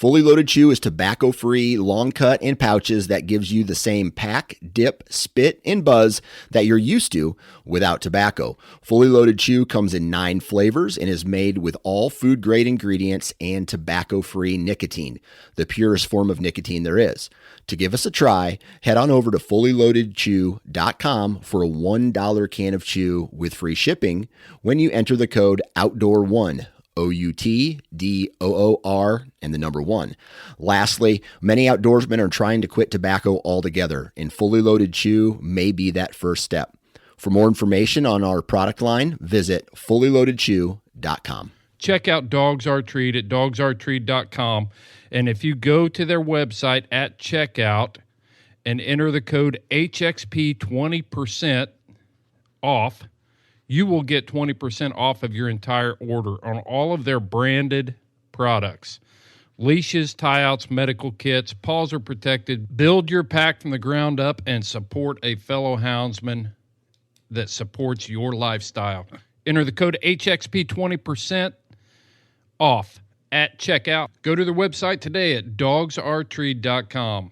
Fully Loaded Chew is tobacco-free, long cut in pouches that gives you the same pack, dip, spit, and buzz that you're used to without tobacco. Fully Loaded Chew comes in 9 flavors and is made with all food-grade ingredients and tobacco-free nicotine, the purest form of nicotine there is. To give us a try, head on over to fullyloadedchew.com for a $1 can of chew with free shipping when you enter the code OUTDOOR1. OUTDOOR and the number 1. Lastly, many outdoorsmen are trying to quit tobacco altogether, and Fully Loaded Chew may be that first step. For more information on our product line, visit fullyloadedchew.com. Check out Dogs Are Treat at dogsartreat.com, and if you go to their website at checkout and enter the code HXP 20% off, you will get 20% off of your entire order on all of their branded products. Leashes, tie-outs, medical kits, paws are protected. Build your pack from the ground up and support a fellow houndsman that supports your lifestyle. Enter the code HXP 20% off at checkout. Go to their website today at dogsartreat.com.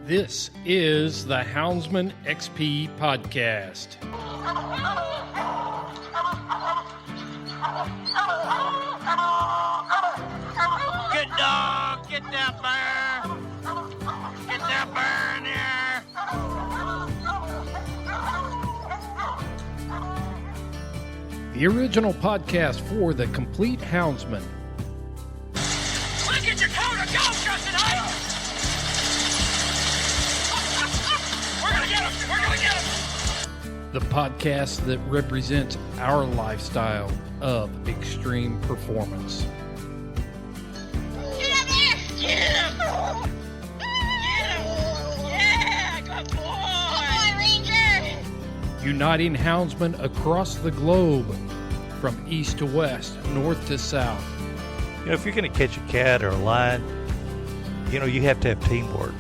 This is the Houndsman XP Podcast. Good dog, get that bear. Get that bear in The here. original podcast for the complete houndsman. Look at your coat of golf tonight. We're gonna get him. We're gonna get him. The podcast that represents our lifestyle of extreme performance. Get him there. Get him. Get him. Yeah, good boy. Good boy, Ranger. Uniting houndsmen across the globe from east to west, north to south. You know, if you're going to catch a cat or a lion, you know, you have to have teamwork.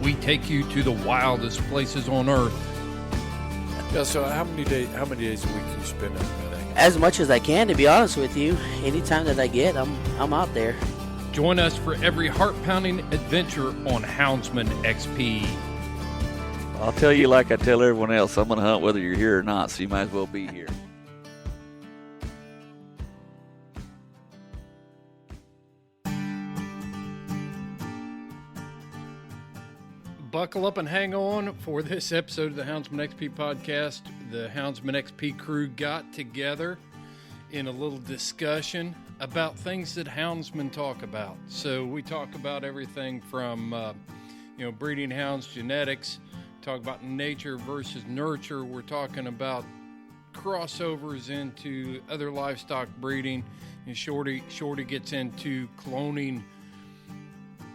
We take you to the wildest places on earth. Yeah, so how many days a week you spend up there? As much as I can, to be honest with you. Anytime that I get, I'm out there. Join us for every heart-pounding adventure on Houndsman XP. I'll tell you like I tell everyone else, I'm going to hunt whether you're here or not, so you might as well be here. Buckle up and hang on for this episode of the Houndsman XP podcast. The Houndsman XP crew got together in a little discussion about things that houndsmen talk about. So we talk about everything from, breeding hounds, genetics, talk about nature versus nurture. We're talking about crossovers into other livestock breeding. And Shorty gets into cloning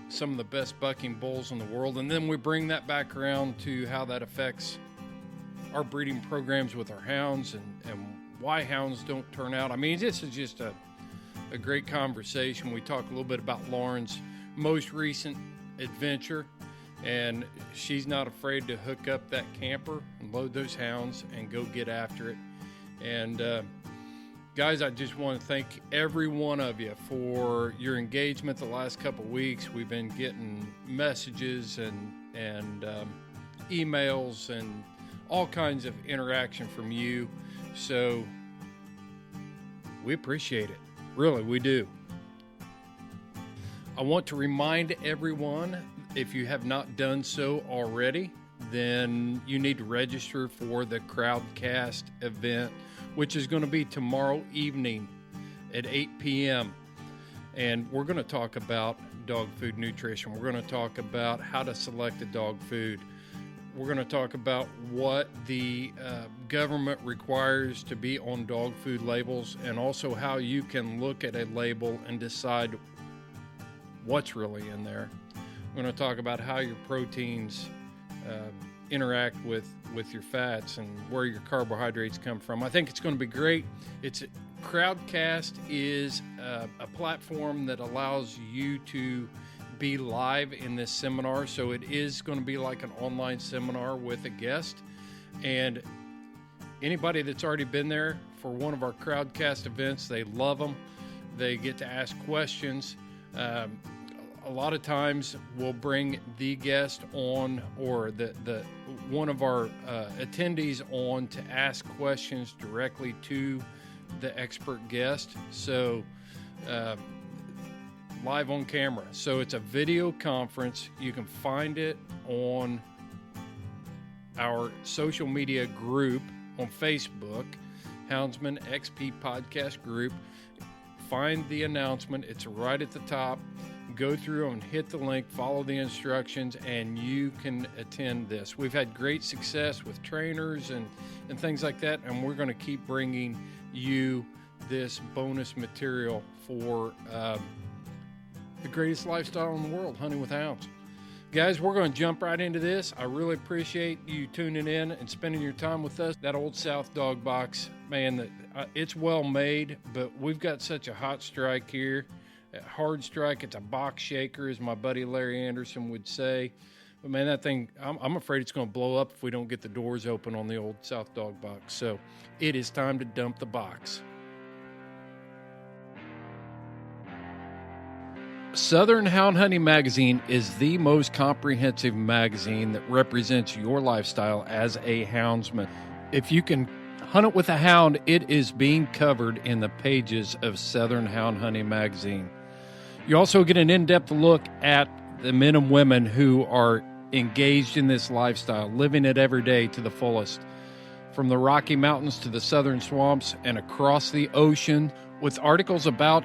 some of the best bucking bulls in the world, and then we bring that back around to how that affects our breeding programs with our hounds and why hounds don't turn out. I mean, this is just a great conversation. We talk a little bit about Lauren's most recent adventure, and she's not afraid to hook up that camper and load those hounds and go get after it. And guys, I just want to thank every one of you for your engagement the last couple of weeks. We've been getting messages and emails and all kinds of interaction from you. So we appreciate it. Really, we do. I want to remind everyone, if you have not done so already, then you need to register for the Crowdcast event, which is going to be tomorrow evening at 8 p.m. And we're going to talk about dog food nutrition. We're going to talk about how to select a dog food. We're going to talk about what the government requires to be on dog food labels, and also how you can look at a label and decide what's really in there. We're going to talk about how your proteins interact with with your fats and where your carbohydrates come from. I think it's going to be great. Crowdcast is a platform that allows you to be live in this seminar. So it is going to be like an online seminar with a guest. And anybody that's already been there for one of our Crowdcast events, they love them. They get to ask questions. A lot of times we'll bring the guest on, or the one of our attendees on, to ask questions directly to the expert guest. So live on camera. So it's a video conference. You can find it on our social media group on Facebook, Houndsman XP Podcast Group. Find the announcement. It's right at the top. Go through and hit the link, follow the instructions, and you can attend this. We've had great success with trainers and things like that, and we're going to keep bringing you this bonus material for the greatest lifestyle in the world, hunting with hounds. Guys, we're going to jump right into this. I really appreciate you tuning in and spending your time with us. That Old South dog box, man, it's well made, but we've got such a hot strike here. A hard strike. It's a box shaker, as my buddy Larry Anderson would say. But man, that thing, I'm afraid it's going to blow up if we don't get the doors open on the Old South dog box. So it is time to dump the box. Southern Hound Hunting Magazine is the most comprehensive magazine that represents your lifestyle as a houndsman. If you can hunt it with a hound, it is being covered in the pages of Southern Hound Hunting Magazine. You also get an in-depth look at the men and women who are engaged in this lifestyle, living it every day to the fullest. From the Rocky Mountains to the southern swamps and across the ocean, with articles about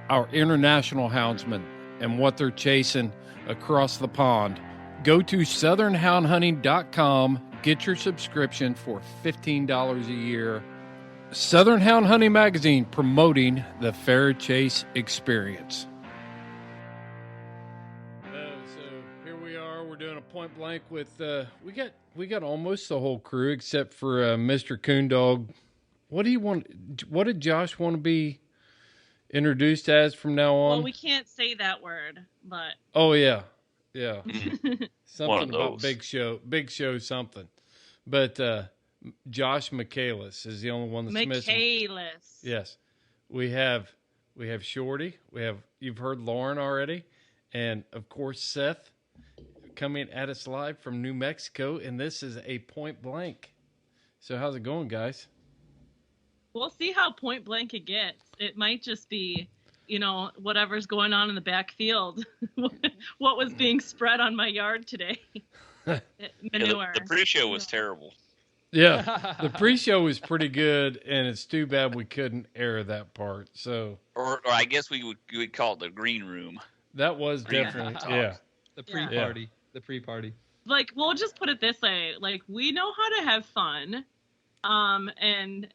our international houndsmen and what they're chasing across the pond. Go to southernhoundhunting.com, get your subscription for $15 a year. Southern Hound Hunting Magazine, promoting the fair chase experience. So here we are. We're doing a point blank with we got almost the whole crew except for Mr. Coondog. What did Josh want to be introduced as from now on? Well, we can't say that word, but oh yeah, something One of about those. big show something. But Josh Michaelis is the only one that's missing. Michaelis. Yes, we have Shorty. You've heard Lauren already, and of course Seth coming at us live from New Mexico, and this is a point blank. So how's it going, guys? We'll see how point blank it gets. It might just be, whatever's going on in the backfield. What was being spread on my yard today? Manure. The pre-show was terrible. Yeah, the pre-show was pretty good, and it's too bad we couldn't air that part. So, Or I guess we would call it the green room. that was definitely, yeah. The pre-party. Yeah. The pre-party. Like, we'll just put it this way. Like, we know how to have fun, and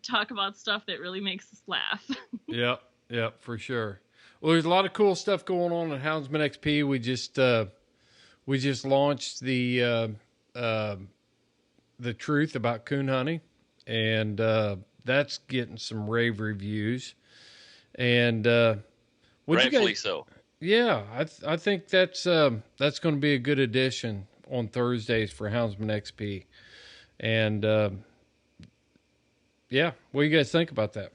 talk about stuff that really makes us laugh. Yep, for sure. Well, there's a lot of cool stuff going on at Houndsman XP. We just launched the truth about coon hunting, and that's getting some rave reviews. And Rightfully so. Yeah, I think that's going to be a good addition on Thursdays for Houndsman XP. And yeah, what do you guys think about that?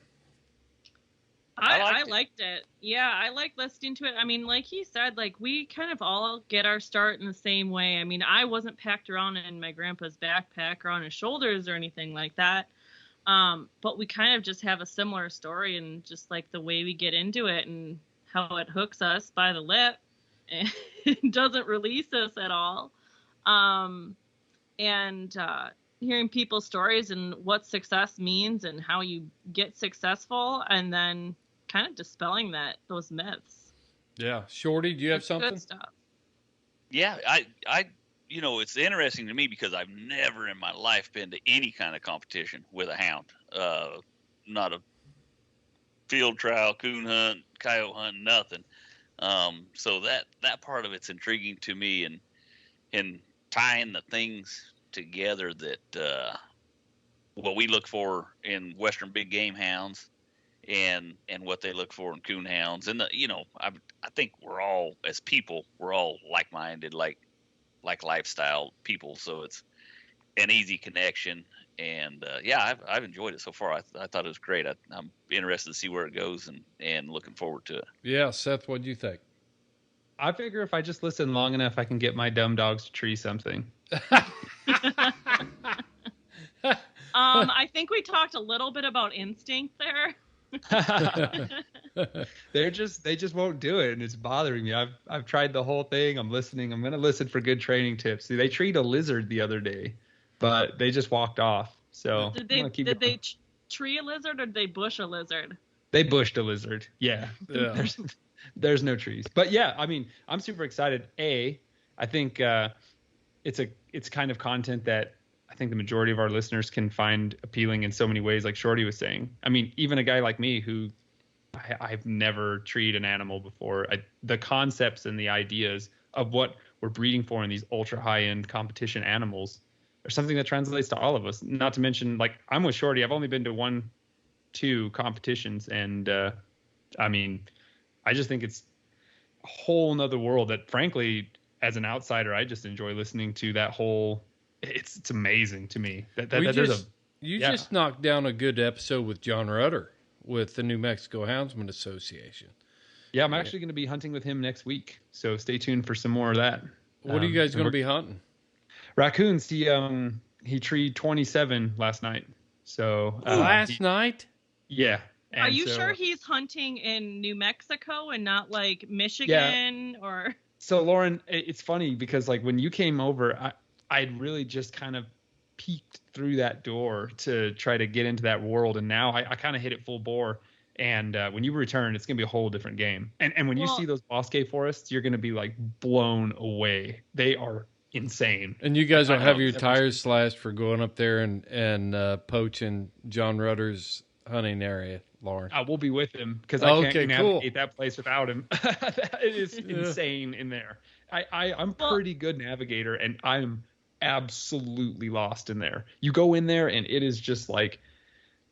I liked it. Yeah, I like listening to it. I mean, like he said, like we kind of all get our start in the same way. I mean, I wasn't packed around in my grandpa's backpack or on his shoulders or anything like that. But we kind of just have a similar story, and just like the way we get into it and how it hooks us by the lip and doesn't release us at all. Hearing people's stories and what success means and how you get successful, and then kind of dispelling those myths. Yeah. Shorty, do you have something? Good stuff. Yeah, I it's interesting to me because I've never in my life been to any kind of competition with a hound. Not a field trial, coon hunt, coyote hunt, nothing. So that part of it's intriguing to me, and tying the things together that what we look for in Western big game hounds and what they look for in coon hounds. And I think we're all, as people, we're all like-minded, like lifestyle people. So it's an easy connection. And I've enjoyed it so far. I thought it was great. I'm interested to see where it goes and looking forward to it. Yeah, Seth, what do you think? I figure if I just listen long enough, I can get my dumb dogs to tree something. I think we talked a little bit about instinct there. They just won't do it, and it's bothering me. I've tried the whole thing. I'm listening. I'm gonna listen for good training tips. See, they treed a lizard the other day, but they just walked off. So did they tree a lizard or did they bush a lizard? They bushed a lizard. Yeah. There's no trees. But yeah, I mean, I'm super excited. I think it's kind of content that I think the majority of our listeners can find appealing in so many ways, like Shorty was saying. I mean, even a guy like me who I've never treated an animal before, the concepts and the ideas of what we're breeding for in these ultra high-end competition animals are something that translates to all of us. Not to mention, like, I'm with Shorty. I've only been to 1-2 competitions, and I mean, I just think it's a whole nother world that, frankly, as an outsider, I just enjoy listening to that whole. It's amazing to me you just knocked down a good episode with John Rutter with the New Mexico Houndsman Association. Yeah, I'm actually going to be hunting with him next week, so stay tuned for some more of that. What are you guys going to be hunting? Raccoons. He treed 27 last night. So last night? Yeah. And are you sure he's hunting in New Mexico and not like Michigan or? So Lauren, it's funny because like when you came over, I'd really just kind of peeked through that door to try to get into that world, and now I kind of hit it full bore. And when you return, it's gonna be a whole different game. And when you see those bosque forests, you're gonna be like blown away. They are insane. And you guys will have your tires slashed for going up there and poaching John Rutter's hunting area, Lauren. I will be with him because I can't navigate that place without him. It is insane in there. I'm pretty good navigator, and I'm absolutely lost in there. You go in there, and it is just like,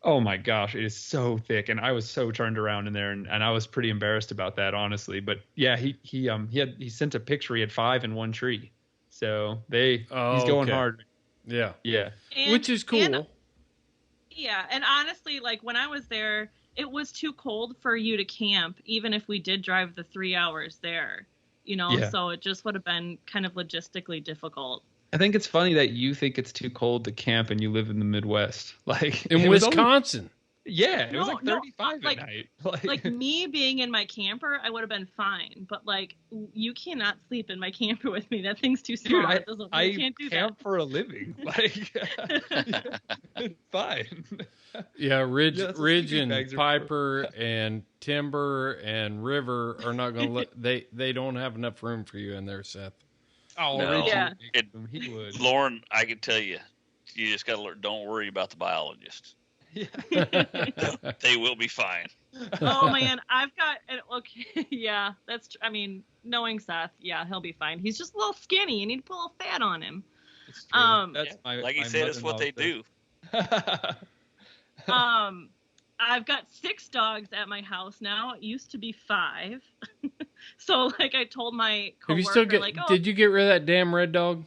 oh my gosh, it is so thick. And I was so turned around in there, and I was pretty embarrassed about that, honestly. But yeah, he sent a picture. He had 5 in one tree, so he's going hard. Yeah, and, which is cool. And honestly, like when I was there, it was too cold for you to camp, even if we did drive the 3 hours there, so it just would have been kind of logistically difficult. I think it's funny that you think it's too cold to camp and you live in the Midwest. Like in Wisconsin. It was like 35 at night. Like me being in my camper, I would have been fine. But like, you cannot sleep in my camper with me. That thing's too small. Dude, I can't do camp for a living. Like, it's fine. Yeah, Ridge and Piper and Timber and River are not going to let. They don't have enough room for you in there, Seth. Oh, no. He would. Lauren, I can tell you, you just got to learn. Don't worry about the biologists. Yeah. They will be fine. Oh man, I've got I mean, knowing Seth, he'll be fine. He's just a little skinny. You need to put a little fat on him. It's true. Like he said, it's what they do. I've got 6 dogs at my house now. It used to be 5. So like I told my coworker, did you get rid of that damn red dog?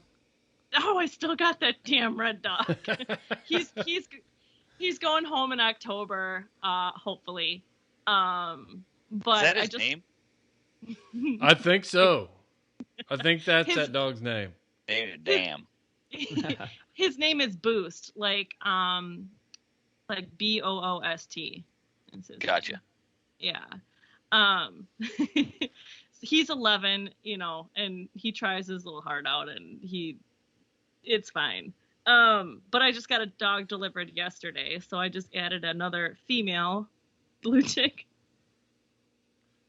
Oh, I still got that damn red dog. He's going home in October, hopefully. But is that his name? I think so. I think that's that dog's name. Damn. His name is Boost, like Boost. Gotcha. Yeah. He's 11, and he tries his little heart out, and it's fine. But I just got a dog delivered yesterday, so I just added another female blue tick.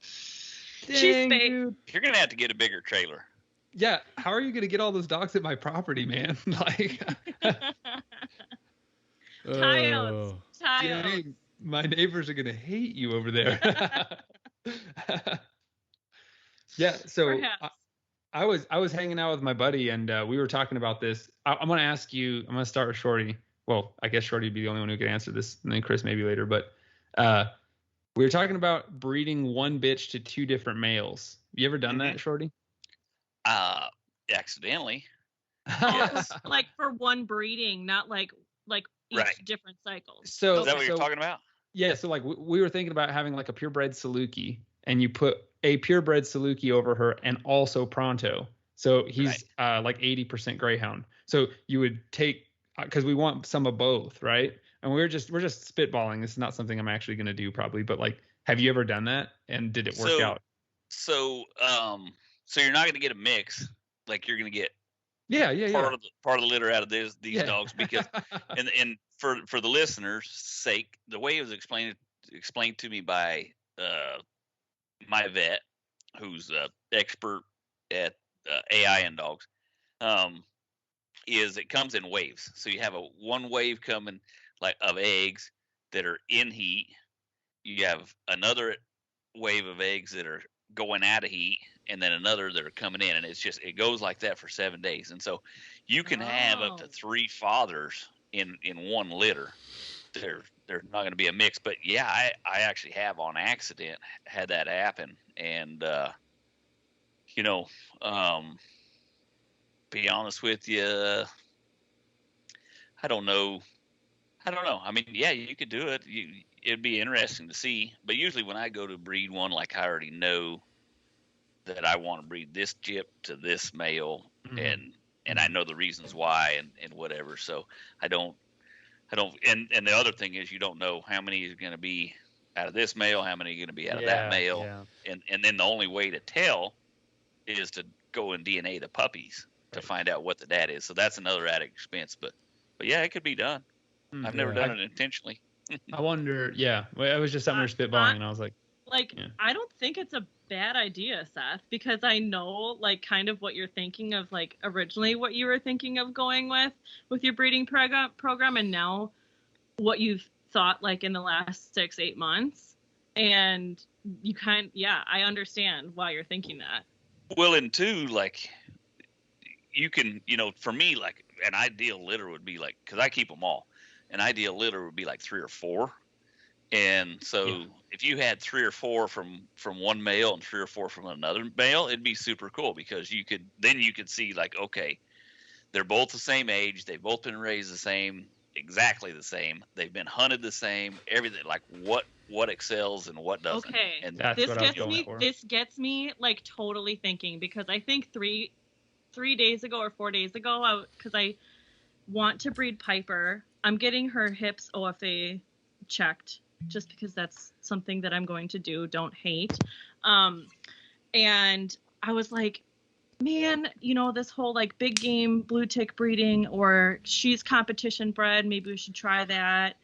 She's spayed. You're gonna have to get a bigger trailer. Yeah, how are you gonna get all those dogs at my property, man? Like, Tie-outs. My neighbors are gonna hate you over there. Yeah, so I was hanging out with my buddy, and we were talking about this. I'm going to ask you. I'm going to start with Shorty. Well, I guess Shorty would be the only one who could answer this, and then Chris maybe later. But we were talking about breeding one bitch to two different males. You ever done that, Shorty? Accidentally. Yes. Like for one breeding, not like each different cycles. So is that what you're talking about? Yeah. So like we were thinking about having like a purebred Saluki, and you put a purebred Saluki over her and also Pronto. So he's like 80% Greyhound. So you would take, because we want some of both, right? And we're just spitballing. This is not something I'm actually going to do probably, but like, have you ever done that? And did it work out? So you're not going to get a mix. Like you're going to get part of the litter out of these dogs, because and for the listeners' sake, the way it was explained to me by my vet, who's expert at AI and dogs, is it comes in waves. So you have one wave coming like of eggs that are in heat. You have another wave of eggs that are going out of heat, and then another that are coming in, and it goes like that for 7 days. And so you can have up to 3 fathers in one litter. There's not going to be a mix, but yeah, I actually have on accident had that happen, and be honest with you, I don't know. I mean, yeah, you could do it. It'd be interesting to see, but usually when I go to breed one, like I already know that I want to breed this gyp to this male, and I know the reasons why and whatever. So I don't. And the other thing is, you don't know how many is going to be out of this male, how many are going to be out of that male, and then the only way to tell is to go and DNA the puppies to find out what the dad is. So that's another added expense, but yeah, it could be done. I've never done it intentionally. I wonder. Yeah, well, it was just something we're spitballing, and I was like, I don't think it's a bad idea, Seth, because I know like kind of what you're thinking of, like originally what you were thinking of going with your breeding program, and now what you've thought like in the last 6-8 months, and you I understand why you're thinking that. Well, and two, like you can, for me, like an ideal litter would be like, because I keep them all, an ideal litter would be like 3 or 4. And so if you had 3 or 4 from one male and 3 or 4 from another male, it'd be super cool, because you could see like, okay, they're both the same age, they've both been raised exactly the same, they've been hunted the same, everything, like what excels and what doesn't. Okay, and this gets me like totally thinking, because I think 3 days ago or 4 days ago, because I want to breed Piper, I'm getting her hips OFA checked, just because that's something that I'm going to do. Don't hate. And I was like, man, this whole like big game blue tick breeding, or she's competition bred, maybe we should try that.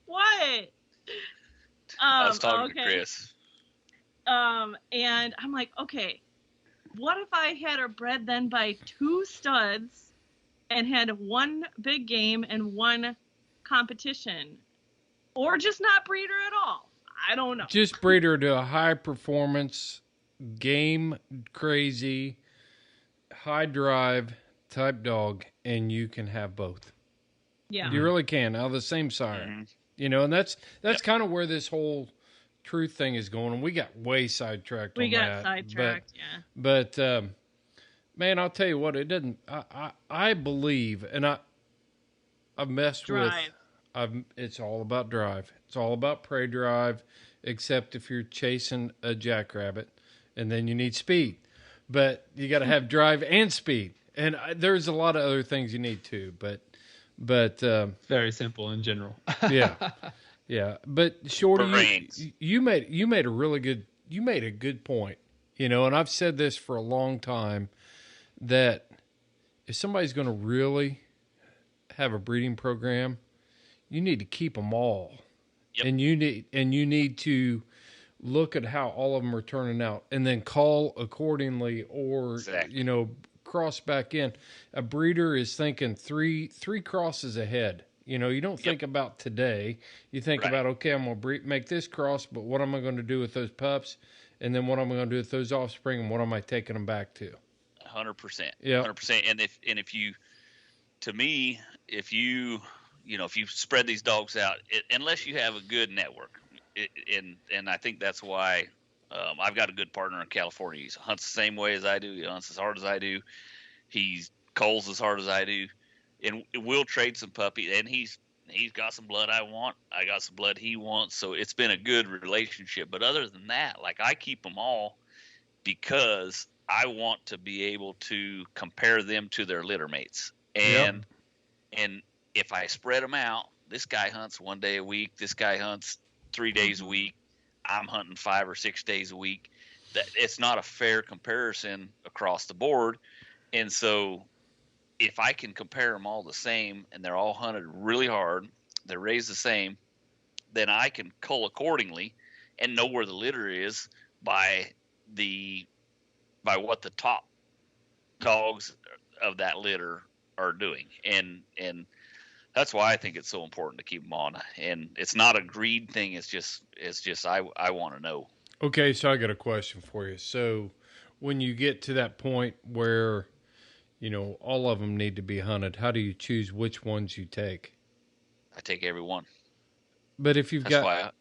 What? I was talking to Chris. And I'm like, okay, what if I had her bred then by 2 studs and had 1 big game and 1 competition, or just not breed her at all? I don't know. Just breed her to a high performance, game crazy, high drive type dog, and you can have both. Yeah, you really can, out of the same sire. And that's kind of where this whole truth thing is going. And we got way sidetracked. But man, I'll tell you what, it doesn't. I believe, and I've messed with. It's all about drive. It's all about prey drive, except if you're chasing a jackrabbit, and then you need speed. But you got to have drive and speed, and there's a lot of other things you need too. But very simple in general. yeah. But Shorty, you made a good point. And I've said this for a long time, that if somebody's going to really have a breeding program, you need to keep them all. Yep. And you need to look at how all of them are turning out, and then call accordingly, or cross back in. A breeder is thinking three crosses ahead. You don't think about today. You think about, okay, I'm going to make this cross, but what am I going to do with those pups? and then what am I going to do with those offspring, and what am I taking them back to? 100%. Yeah. 100%. And if you, to me, if you spread these dogs out, unless you have a good network, and I think that's why I've got a good partner in California. He hunts the same way as I do. He hunts as hard as I do. He culls as hard as I do, and we'll trade some puppies. And he's got some blood I want. I got some blood he wants. So it's been a good relationship. But other than that, like, I keep them all because I want to be able to compare them to their litter mates. And if I spread them out, this guy hunts 1 day a week. This guy hunts 3 days a week. I'm hunting 5 or 6 days a week. That it's not a fair comparison across the board. And so if I can compare them all the same and they're all hunted really hard, they're raised the same, then I can cull accordingly and know where the litter is by what the top dogs of that litter are doing. And that's why I think it's so important to keep them on. And it's not a greed thing. It's just I want to know. Okay, so I got a question for you. So when you get to that point where, all of them need to be hunted, how do you choose which ones you take? I take every one. But if you've That's got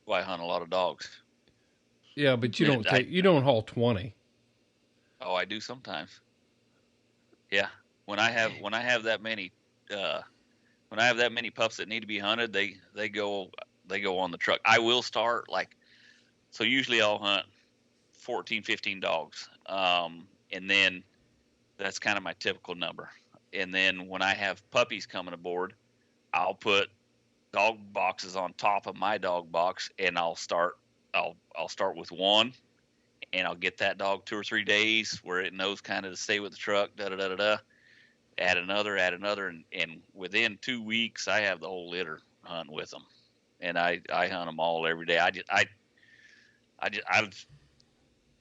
why I hunt a lot of dogs. Yeah, but you don't haul 20. Oh, I do sometimes. Yeah. When I have that many pups that need to be hunted, they go on the truck. I will start so usually I'll hunt 14, 15 dogs. And then that's kind of my typical number. And then when I have puppies coming aboard, I'll put dog boxes on top of my dog box, and I'll start with one, and I'll get that dog 2 or 3 days where it knows kind of to stay with the truck, add another, and within 2 weeks I have the whole litter hunting with them, and I hunt them all every day. I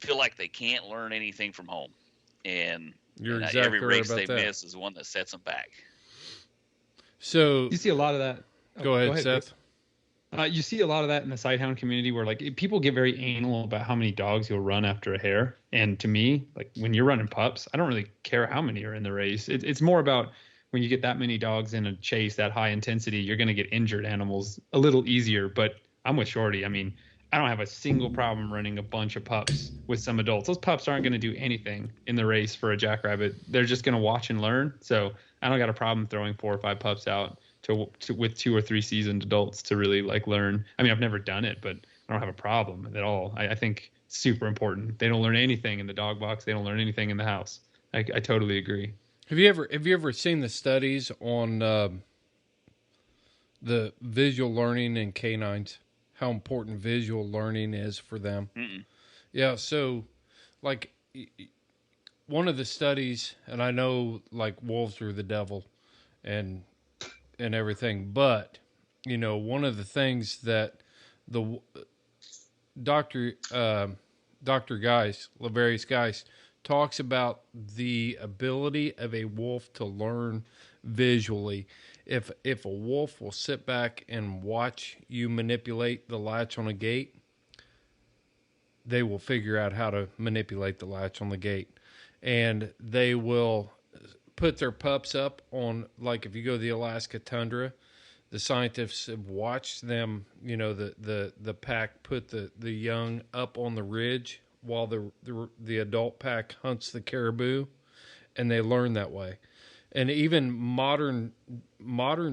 feel like they can't learn anything from home, and every race they miss is one that sets them back. So you see a lot of that. Go ahead, Seth. You see a lot of that in the sighthound community where people get very anal about how many dogs you'll run after a hare. And to me, when you're running pups, I don't really care how many are in the race. It's more about when you get that many dogs in a chase, that high intensity, you're going to get injured animals a little easier. But I'm with Shorty. I mean, I don't have a single problem running a bunch of pups with some adults. Those pups aren't going to do anything in the race for a jackrabbit. They're just going to watch and learn. So I don't got a problem throwing 4 or 5 pups out with 2 or 3 seasoned adults to really learn. I mean, I've never done it, but I don't have a problem at all. I think it's super important. They don't learn anything in the dog box. They don't learn anything in the house. I totally agree. Have you ever seen the studies on the visual learning in canines? How important visual learning is for them? Mm-mm. Yeah. So, one of the studies, and I know wolves are the devil, and everything, but one of the things that the Dr. Laverius Geis talks about the ability of a wolf to learn visually. If a wolf will sit back and watch you manipulate the latch on a gate, they will figure out how to manipulate the latch on the gate, and they will put their pups up on, if you go to the Alaska tundra, the scientists have watched them, the pack put the young up on the ridge while the adult pack hunts the caribou, and they learn that way. And even modern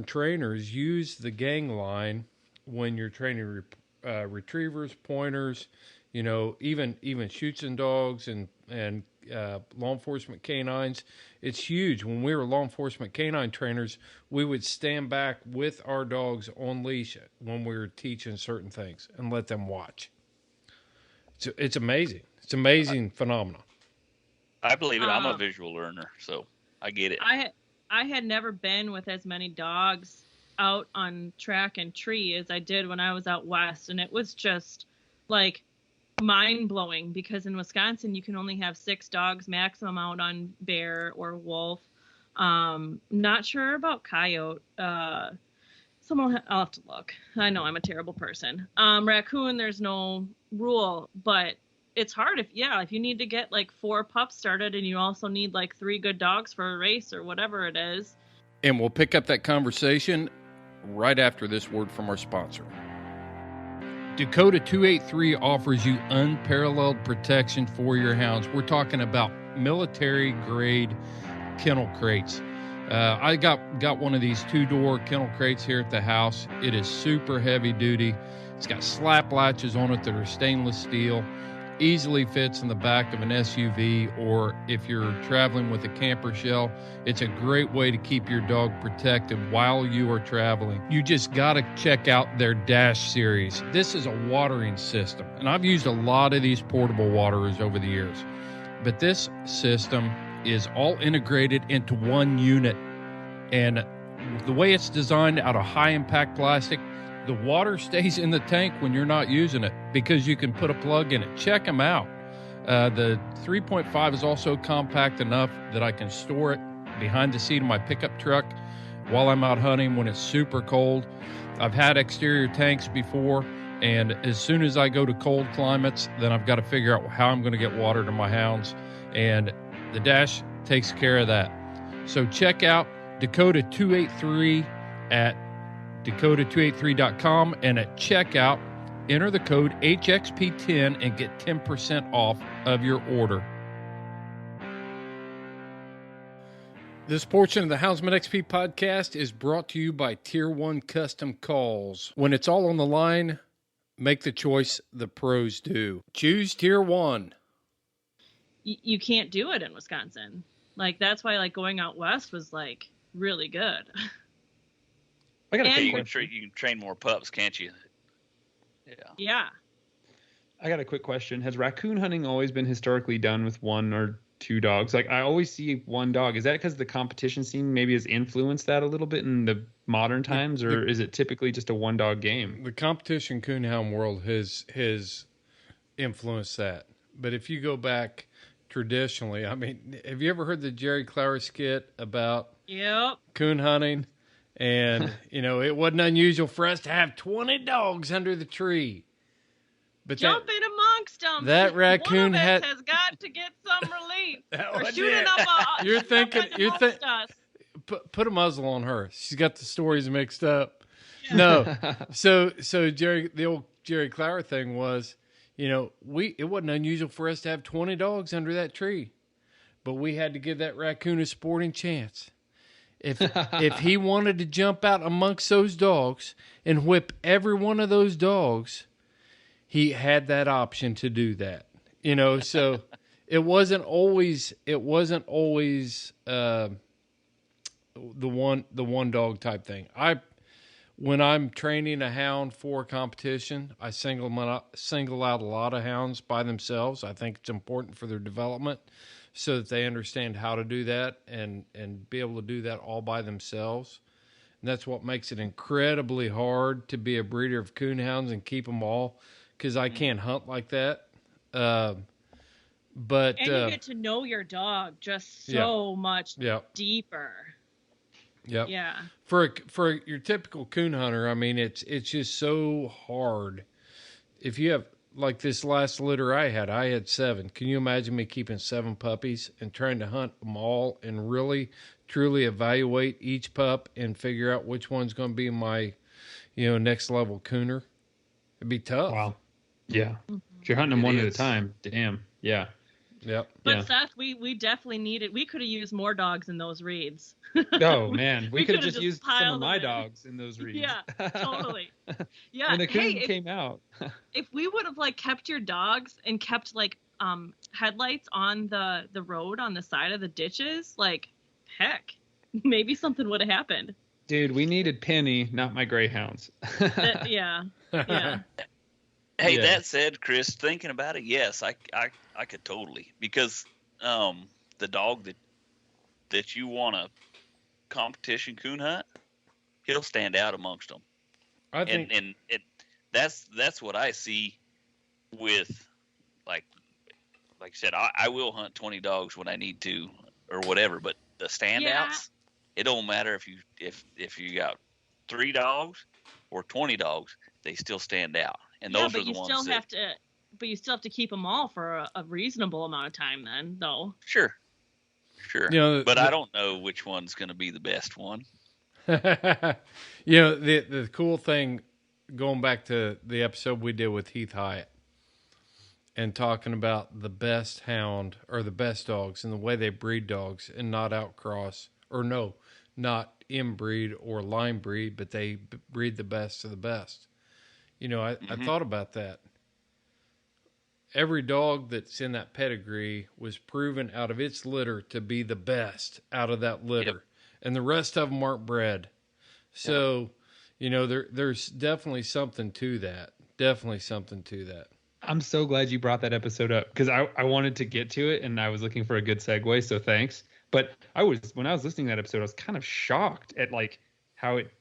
trainers use the gang line when you're training retrievers, pointers, even Schutzhund dogs and law enforcement canines. It's huge. When we were law enforcement canine trainers, we would stand back with our dogs on leash when we were teaching certain things and let them watch. It's amazing. It's an amazing phenomenon. I believe it. I'm a visual learner, so I get it. I had never been with as many dogs out on track and tree as I did when I was out west, and it was just mind-blowing because in Wisconsin you can only have 6 dogs maximum out on bear or wolf. Not sure about coyote. I'll have to look. I know I'm a terrible person. Raccoon, there's no rule, but it's hard if you need to get like 4 pups started and you also need like 3 good dogs for a race or whatever it is. And we'll pick up that conversation right after this word from our sponsor. Dakota 283 offers you unparalleled protection for your hounds. We're talking about military grade kennel crates. I got one of these 2-door kennel crates here at the house. It is super heavy duty. It's got slap latches on it that are stainless steel. Easily fits in the back of an SUV, or if you're traveling with a camper shell, it's a great way to keep your dog protected while you are traveling. You just got to check out their Dash series. This is a watering system, and I've used a lot of these portable waterers over the years, but this system is all integrated into one unit, and the way it's designed out of high impact plastic, the water stays in the tank when you're not using it because you can put a plug in it. Check them out. The 3.5 is also compact enough that I can store it behind the seat of my pickup truck while I'm out hunting when it's super cold. I've had exterior tanks before, and as soon as I go to cold climates, then I've got to figure out how I'm going to get water to my hounds, and the Dash takes care of that. So check out Dakota 283 at dakota283.com, and at checkout, enter the code HXP10 and get 10% off of your order. This portion of the Houndsman XP podcast is brought to you by Tier 1 Custom Calls. When it's all on the line, make the choice the pros do. Choose Tier 1. You can't do it in Wisconsin. Like, that's why, like, going out west was, like, really good. I got a quick you question. can train more pups, can't you? Yeah. I got a quick question. Has raccoon hunting always been historically done with 1 or 2 dogs? Like, I always see 1 dog. Is that because the competition scene maybe has influenced that a little bit in the modern times, or is it typically just a 1-dog game? The competition coonhound world has influenced that. But if you go back traditionally, I mean, have you ever heard the Jerry Clower skit about coon hunting? And, you know, it wasn't unusual for us to have 20 dogs under the tree. But Jump in amongst them. That raccoon One of us has got to get some relief. Or shooting up you're thinking, put a muzzle on her. She's got the stories mixed up. Yeah. No. So the old Jerry Clower thing was, you know, it wasn't unusual for us to have 20 dogs under that tree. But we had to give that raccoon a sporting chance. If he wanted to jump out amongst those dogs and whip every one of those dogs, he had that option to do that. You know, so it wasn't always the one dog type thing. When I'm training a hound for competition, I single out a lot of hounds by themselves. I think it's important for their development, so that they understand how to do that and be able to do that all by themselves. And that's what makes it incredibly hard to be a breeder of coonhounds and keep them all, because I can't hunt like that. And you get to know your dog just so much deeper. Yep. Yeah. For your typical coon hunter, I mean, it's just so hard. If you have, like this last litter I had 7. Can you imagine me keeping 7 puppies and trying to hunt them all and really, truly evaluate each pup and figure out which one's going to be my, next level cooner? It'd be tough. Wow. Yeah. If you're hunting them one at a time, damn. Yeah. Yep. But Seth, we definitely we could have used more dogs in those reeds. Oh man, we could have just used some of my dogs in those reeds. Yeah, totally. Yeah. When the coon came out. If we would have kept your dogs and kept headlights on the road on the side of the ditches, heck, maybe something would have happened. Dude, we needed Penny, not my greyhounds. Yeah. Hey, that said, Chris, thinking about it, yes, I could totally, because the dog that you want to competition coon hunt, he'll stand out amongst them. I think, and that's what I see with like I said, I will hunt 20 dogs when I need to or whatever, but the standouts, it don't matter if you got 3 dogs or 20 dogs, they still stand out. And those are the ones but you still have to But you still have to keep them all for a reasonable amount of time then, though. Sure. But I don't know which one's going to be the best one. The cool thing, going back to the episode we did with Heath Hyatt and talking about the best hound or the best dogs and the way they breed dogs and not outcross, or no, not inbreed or line breed, but they breed the best of the best. I thought about that. Every dog that's in that pedigree was proven out of its litter to be the best out of that litter. Yep. And the rest of them aren't bred. So, there's definitely something to that. I'm so glad you brought that episode up because I wanted to get to it and I was looking for a good segue. So thanks. But when I was listening to that episode, I was kind of shocked at how it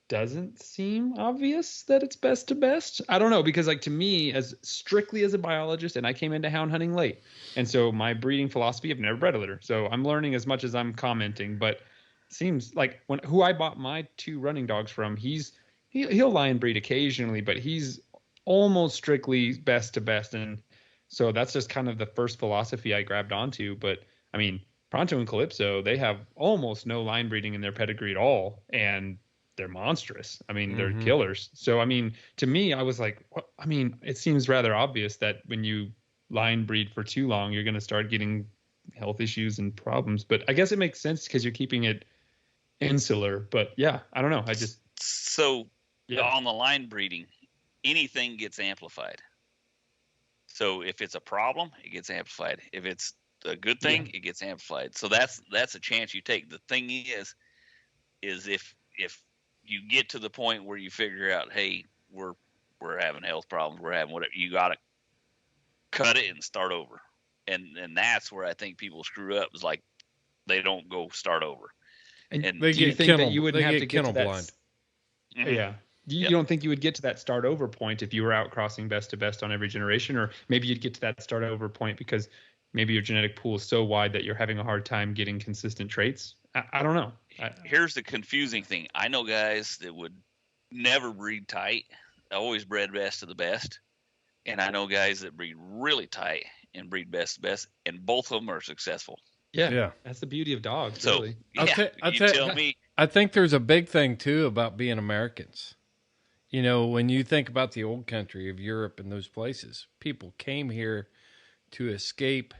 doesn't seem obvious that it's best to best. I don't know, because to me, as strictly as a biologist, and I came into hound hunting late, and so my breeding philosophy, I've never bred a litter, so I'm learning as much as I'm commenting. But it seems like who I bought my 2 running dogs from, he'll line breed occasionally, but he's almost strictly best to best, and so that's just kind of the first philosophy I grabbed onto. But I mean, Pronto and Calypso, they have almost no line breeding in their pedigree at all, and they're monstrous. I mean, they're killers. So, I mean, to me, I was like, it seems rather obvious that when you line breed for too long, you're going to start getting health issues and problems. But I guess it makes sense because you're keeping it insular. But yeah, I don't know. On the line breeding, anything gets amplified. So if it's a problem, it gets amplified. If it's a good thing, it gets amplified. So that's a chance you take. The thing is if you get to the point where you figure out, hey, we're having health problems, we're having whatever, you got to cut it and start over. And that's where I think people screw up, is they don't go start over. And do you think that you wouldn't have to get to that blind? Yeah. You don't think you would get to that start over point if you were out crossing best to best on every generation? Or maybe you'd get to that start over point because maybe your genetic pool is so wide that you're having a hard time getting consistent traits? I don't know. Here's the confusing thing. I know guys that would never breed tight, always bred best of the best. And I know guys that breed really tight and breed best to best, and both of them are successful. Yeah. That's the beauty of dogs, so, really. Tell me. I think there's a big thing, too, about being Americans. When you think about the old country of Europe and those places, people came here to escape.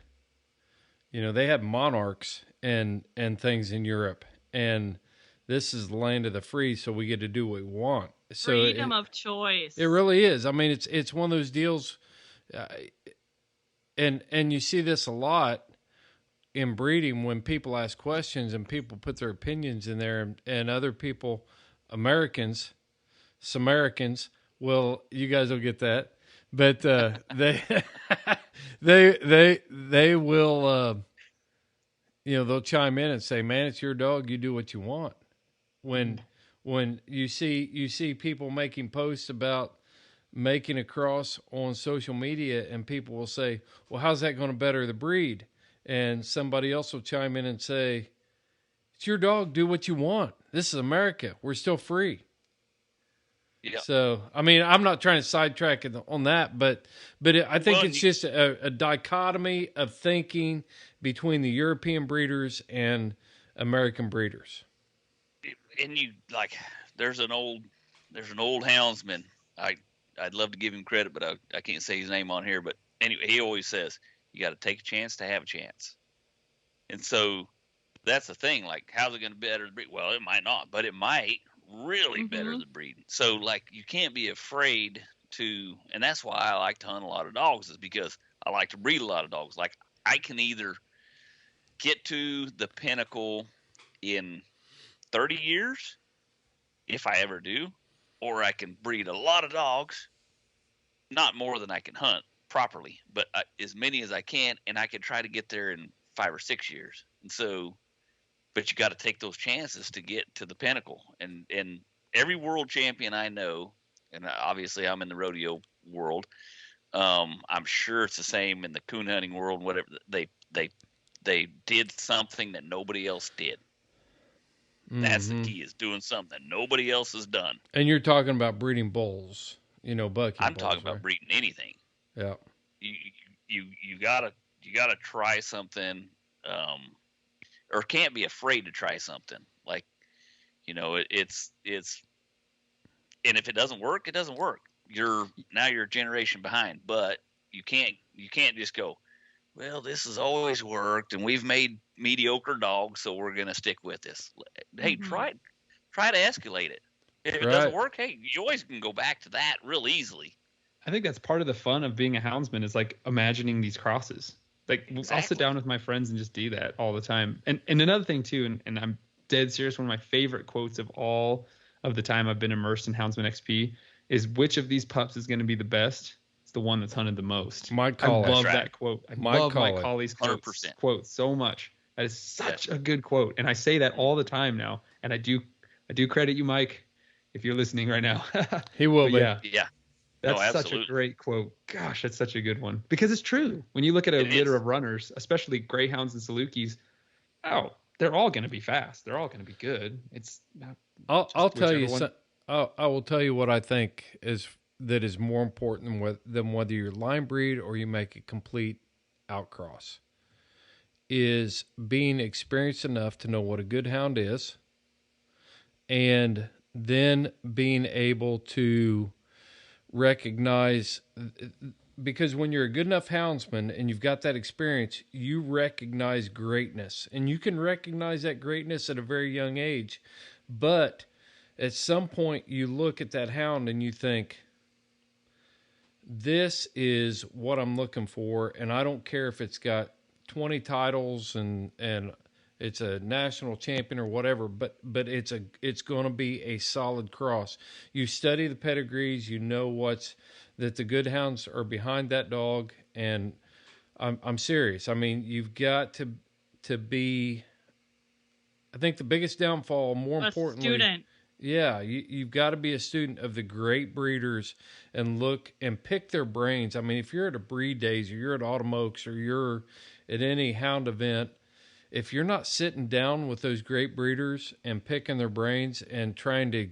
They had monarchs and things in Europe, and this is the land of the free, so we get to do what we want. So freedom of choice. It really is. I mean, it's one of those deals, and you see this a lot in breeding when people ask questions and people put their opinions in there, and other people, Samaritans, well, you guys will get that, but they will. They'll chime in and say, "Man, it's your dog. You do what you want." When you see people making posts about making a cross on social media, and people will say, "Well, how's that going to better the breed?" And somebody else will chime in and say, "It's your dog. Do what you want. This is America. We're still free." Yeah. So, I mean, I'm not trying to sidetrack it on that, but I think it's just a dichotomy of thinking between the European breeders and American breeders. And there's an old houndsman. I'd love to give him credit, but I can't say his name on here. But anyway, he always says you got to take a chance to have a chance. And so that's the thing. How's it going to better the breed? Well, it might not, but it might really better the breed. So you can't be afraid to, and that's why I like to hunt a lot of dogs, is because I like to breed a lot of dogs. I can either get to the pinnacle in 30 years, if I ever do, or I can breed a lot of dogs, not more than I can hunt properly, but as many as I can, and I can try to get there in 5 or 6 years. And so, but you got to take those chances to get to the pinnacle. And every world champion I know, and obviously I'm in the rodeo world, I'm sure it's the same in the coon hunting world. Whatever, they did something that nobody else did. That's the key, is doing something that nobody else has done. And you're talking about breeding bulls, bucking I'm bulls, talking about right? breeding anything. Yeah. you gotta try something, or can't be afraid to try something. Like, it's and if it doesn't work, it doesn't work. You're a generation behind, but you can't just go, well, this has always worked and we've made mediocre dogs, so we're going to stick with this. Hey, try to escalate it. If it doesn't work, hey, you always can go back to that real easily. I think that's part of the fun of being a houndsman is like imagining these crosses. Like I'll sit down with my friends and just do that all the time. And another thing too, and I'm dead serious, one of my favorite quotes of all of the time I've been immersed in Houndsman XP is, which of these pups is going to be the best? It's the one that's hunted the most. Mike I Colley. love that quote. I love Mike Colley's 100%. quote so much. That is such a good quote. And I say that all the time now. And I do credit you, Mike, if you're listening right now. He will be. Yeah. That's such a great quote. Gosh, that's such a good one. Because it's true. When you look at a litter of runners, especially greyhounds and Salukis, they're all going to be fast. They're all going to be good. It's not. I'll tell you. I will tell you what I think is more important than whether you're line breed or you make a complete outcross. Is being experienced enough to know what a good hound is, and then being able to recognize, because when you're a good enough houndsman and you've got that experience, you recognize greatness, and you can recognize that greatness at a very young age. But at some point you look at that hound and you think, this is what I'm looking for, and I don't care if it's got 20 titles and it's a national champion or whatever, but it's going to be a solid cross. You study the pedigrees, you know that the good hounds are behind that dog, and I'm serious. I mean, you've got to be. I think the biggest downfall, more importantly, student. Yeah, you've got to be a student of the great breeders and look and pick their brains. I mean, if you're at a breed days or you're at Autumn Oaks or you're at any hound event, if you're not sitting down with those great breeders and picking their brains and trying to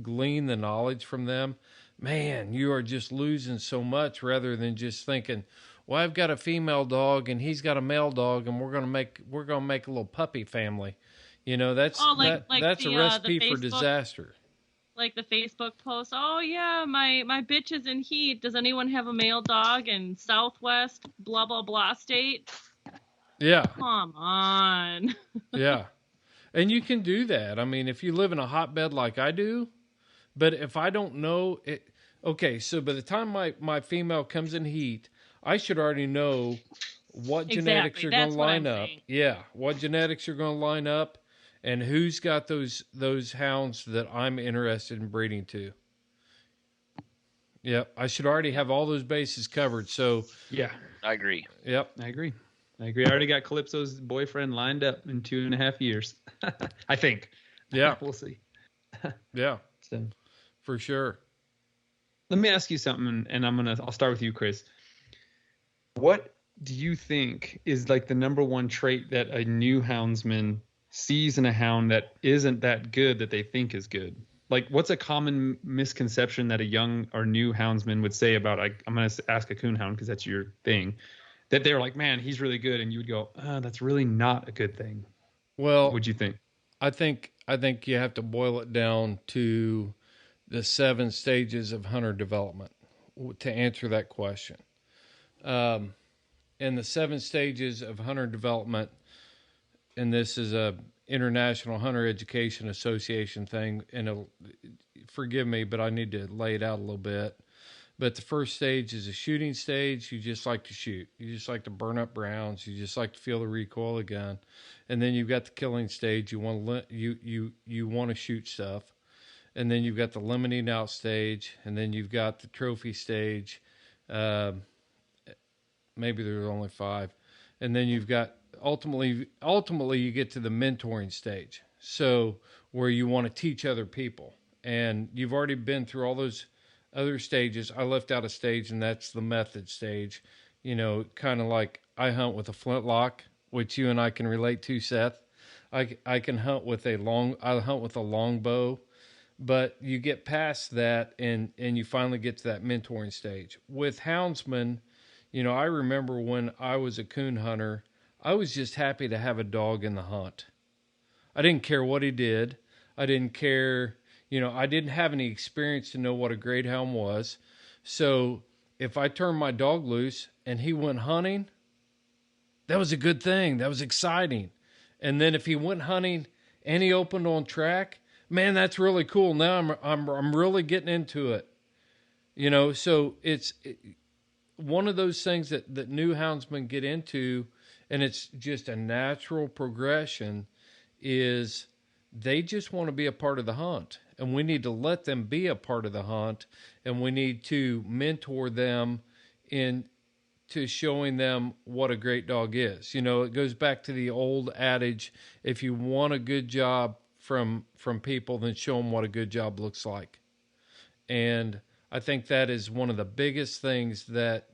glean the knowledge from them, man, you are just losing so much, rather than just thinking, well, I've got a female dog and he's got a male dog and we're going to make a little puppy family. That's that's a recipe for disaster. Like the Facebook post, oh yeah, my bitch is in heat. Does anyone have a male dog in Southwest blah blah blah state? Yeah. Come on. Yeah. And you can do that. I mean, if you live in a hotbed like I do, but if I don't know it, okay, so by the time my female comes in heat, I should already know what genetics are going to line up. Yeah, what genetics are going to line up, and who's got those hounds that I'm interested in breeding to. Yep, I should already have all those bases covered. So yeah, I agree. Yep, I agree. I already got Calypso's boyfriend lined up in 2.5 years. I think. Yeah, we'll see. Yeah, so for sure. Let me ask you something, and I'll start with you, Chris. What do you think is like the number one trait that a new houndsman sees in a hound that isn't that good that they think is good? Like, what's a common misconception that a young or new houndsman would say about, I'm going to ask a coonhound because that's your thing, that they're like, man, he's really good, and you would go, that's really not a good thing? Well, what would you think? I think you have to boil it down to the 7 stages of hunter development to answer that question. In the 7 stages of hunter development, and this is a International Hunter Education Association thing, and forgive me, but I need to lay it out a little bit. But the first stage is a shooting stage. You just like to shoot. You just like to burn up rounds. You just like to feel the recoil of the gun. And then you've got the killing stage. You want to shoot stuff. And then you've got the limiting out stage. And then you've got the trophy stage. Maybe there's only 5. And then you've got ultimately you get to the mentoring stage. So where you want to teach other people. And you've already been through all those other stages. I left out a stage, and that's the method stage. Kind of like I hunt with a flintlock, which you and I can relate to, Seth. I can hunt with a long bow, but you get past that and you finally get to that mentoring stage. With houndsmen, I remember when I was a coon hunter, I was just happy to have a dog in the hunt. I didn't care what he did. I didn't care, I didn't have any experience to know what a greyhound was. So if I turned my dog loose and he went hunting, that was a good thing. That was exciting. And then if he went hunting and he opened on track, man, that's really cool. Now I'm really getting into it. So it's one of those things that new houndsmen get into, and it's just a natural progression, is they just want to be a part of the hunt. And we need to let them be a part of the hunt, and we need to mentor them into showing them what a great dog is. It goes back to the old adage, if you want a good job from people, then show them what a good job looks like. And I think that is one of the biggest things that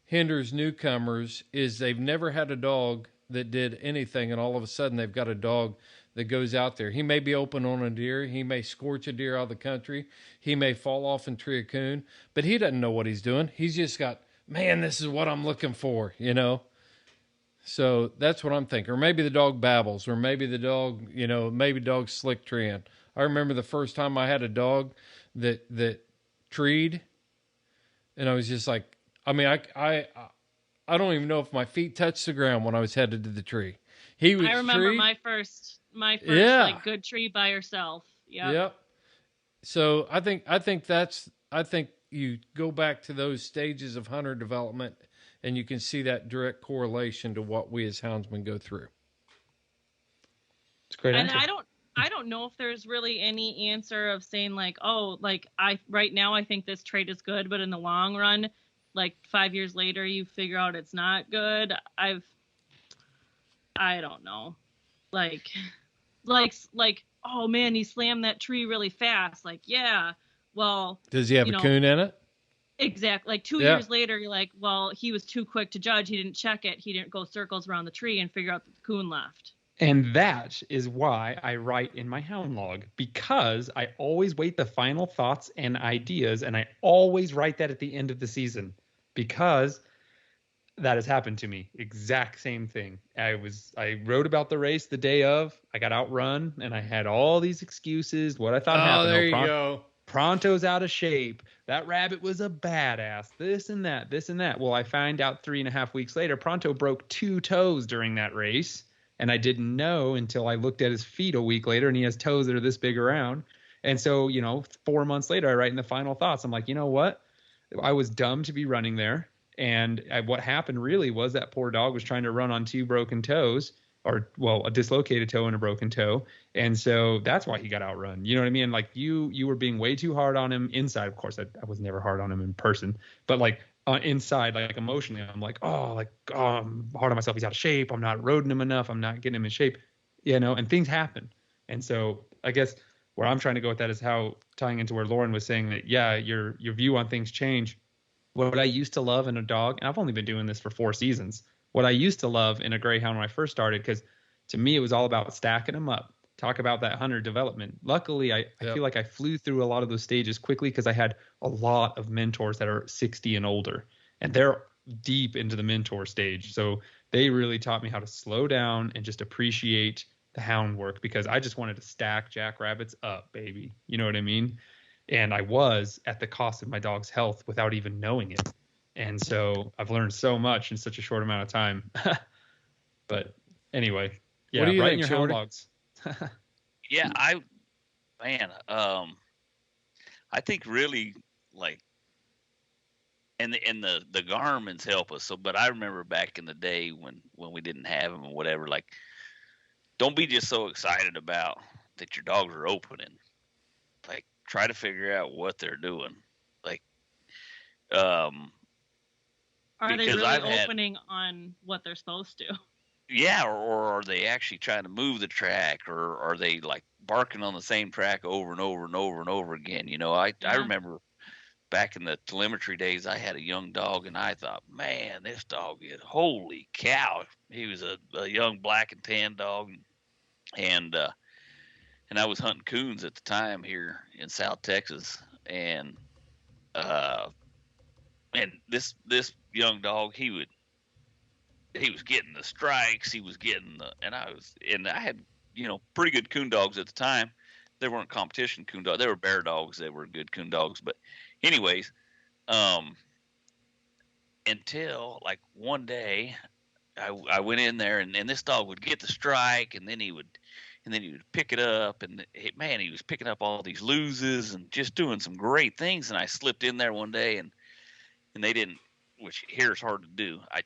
hinders newcomers, is they've never had a dog that did anything, and all of a sudden they've got a dog that goes out there. He may be open on a deer. He may scorch a deer out of the country. He may fall off and tree a coon, but he doesn't know what he's doing. He's just got, man, this is what I'm looking for, So that's what I'm thinking. Or maybe the dog babbles, or maybe the dog, maybe dog's slick treeing. I remember the first time I had a dog that treed, and I was just like, I don't even know if my feet touched the ground when I was headed to the tree. I remember my first like good tree by yourself. Yep. So I think you go back to those stages of hunter development, and you can see that direct correlation to what we as houndsmen go through. It's great. And answer. I don't know if there's really any answer of saying like, oh, like right now I think this trait is good, but in the long run, like 5 years later, you figure out it's not good. I don't know. Like, oh man, he slammed that tree really fast. Like, yeah, well. Does he have a coon in it? Exactly. Like 2 years later, you're like, well, he was too quick to judge. He didn't check it. He didn't go circles around the tree and figure out that the coon left. And that is why I write in my hound log, because I always wait the final thoughts and ideas, and I always write that at the end of the season, because that has happened to me. Exact same thing. I wrote about the race the day of. I got outrun, and I had all these excuses. What I thought happened. There you go. Pronto's out of shape. That rabbit was a badass. This and that. Well, I find out 3.5 weeks later, Pronto broke 2 toes during that race. And I didn't know until I looked at his feet a week later, and he has toes that are this big around. And so, 4 months later, I write in the final thoughts. I'm like, you know what? I was dumb to be running there. And what happened really was that poor dog was trying to run on 2 broken toes, a dislocated toe and a broken toe. And so that's why he got outrun. You know what I mean? Like you were being way too hard on him inside. Of course, I was never hard on him in person, but like inside, like emotionally, I'm like, I'm hard on myself. He's out of shape. I'm not roading him enough. I'm not getting him in shape, and things happen. And so I guess where I'm trying to go with that is how, tying into where Lauren was saying that, yeah, your view on things change. What I used to love in a dog, and I've only been doing this for 4 seasons, what I used to love in a greyhound when I first started, because to me it was all about stacking them up. Talk about that hunter development. Luckily, I feel like I flew through a lot of those stages quickly, because I had a lot of mentors that are 60 and older, and they're deep into the mentor stage. So they really taught me how to slow down and just appreciate the hound work, because I just wanted to stack jackrabbits up, baby. You know what I mean? And I was at the cost of my dog's health without even knowing it. And so I've learned so much in such a short amount of time. But anyway, yeah, what do you write think, in your hound Shorty? logs. Yeah, I think really, like, and the Garmins help us. So, but I remember back in the day when we didn't have them or whatever, like, don't be just so excited about that your dogs are opening. Like, try to figure out what they're doing. Like, are they because really I've had- opening on what they're supposed to? Yeah, or are they actually trying to move the track, or are they like barking on the same track over and over and over and over again? I remember back in the telemetry days, I had a young dog, and I thought, man, this dog is, holy cow. He was a young black and tan dog, and I was hunting coons at the time here in South Texas, and and this young dog, he was getting the strikes, he was getting and I had, pretty good coon dogs at the time. They weren't competition coon dogs. They were bear dogs. They were good coon dogs. But anyways, until like one day I went in there and this dog would get the strike and then he would pick it up and he was picking up all these loses and just doing some great things. And I slipped in there one day and they didn't, which here is hard to do. I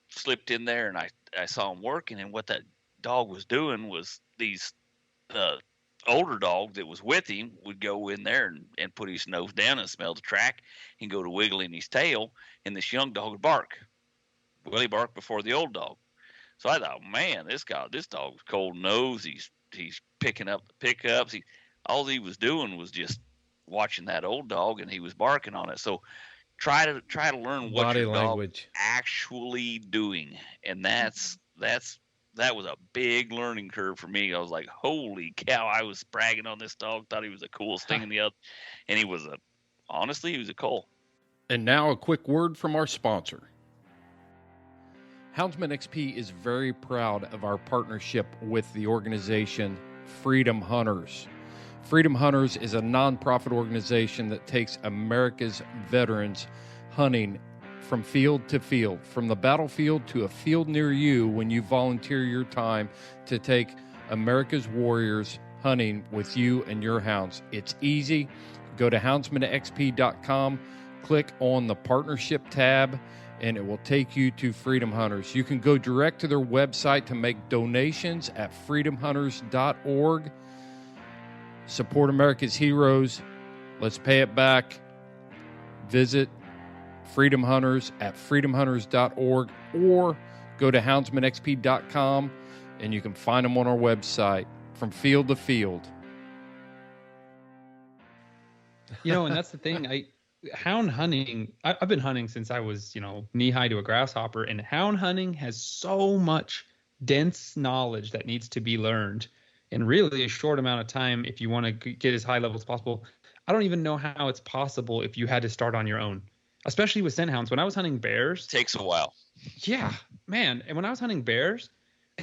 slipped in there and I saw him working, and what that dog was doing was these older dog that was with him would go in there and put his nose down and smell the track and go to wiggling his tail, and this young dog would bark. Well, he barked before the old dog. So I thought, man, this dog's cold nose. He's picking up the pickups. All he was doing was just watching that old dog, and he was barking on it. So try to learn what body your language dog actually doing, and that was a big learning curve for me. I was like, holy cow! I was bragging on this dog, thought he was the coolest thing in the other, and he was a coal. And now a quick word from our sponsor. Houndsman XP is very proud of our partnership with the organization Freedom Hunters. Freedom Hunters is a nonprofit organization that takes America's veterans hunting from field to field, from the battlefield to a field near you, when you volunteer your time to take America's warriors hunting with you and your hounds. It's easy. Go to houndsmanxp.com, click on the partnership tab, and it will take you to Freedom Hunters. You can go direct to their website to make donations at freedomhunters.org. Support America's heroes. Let's pay it back. Visit Freedom Hunters at freedomhunters.org or go to houndsmanxp.com and you can find them on our website. From field to field. And that's the thing. Hound hunting, I've been hunting since I was, knee high to a grasshopper, and hound hunting has so much dense knowledge that needs to be learned in really a short amount of time if you want to get as high level as possible. I don't even know how it's possible if you had to start on your own, especially with scent hounds. When I was hunting bears, it takes a while. Yeah, man. And when I was hunting bears,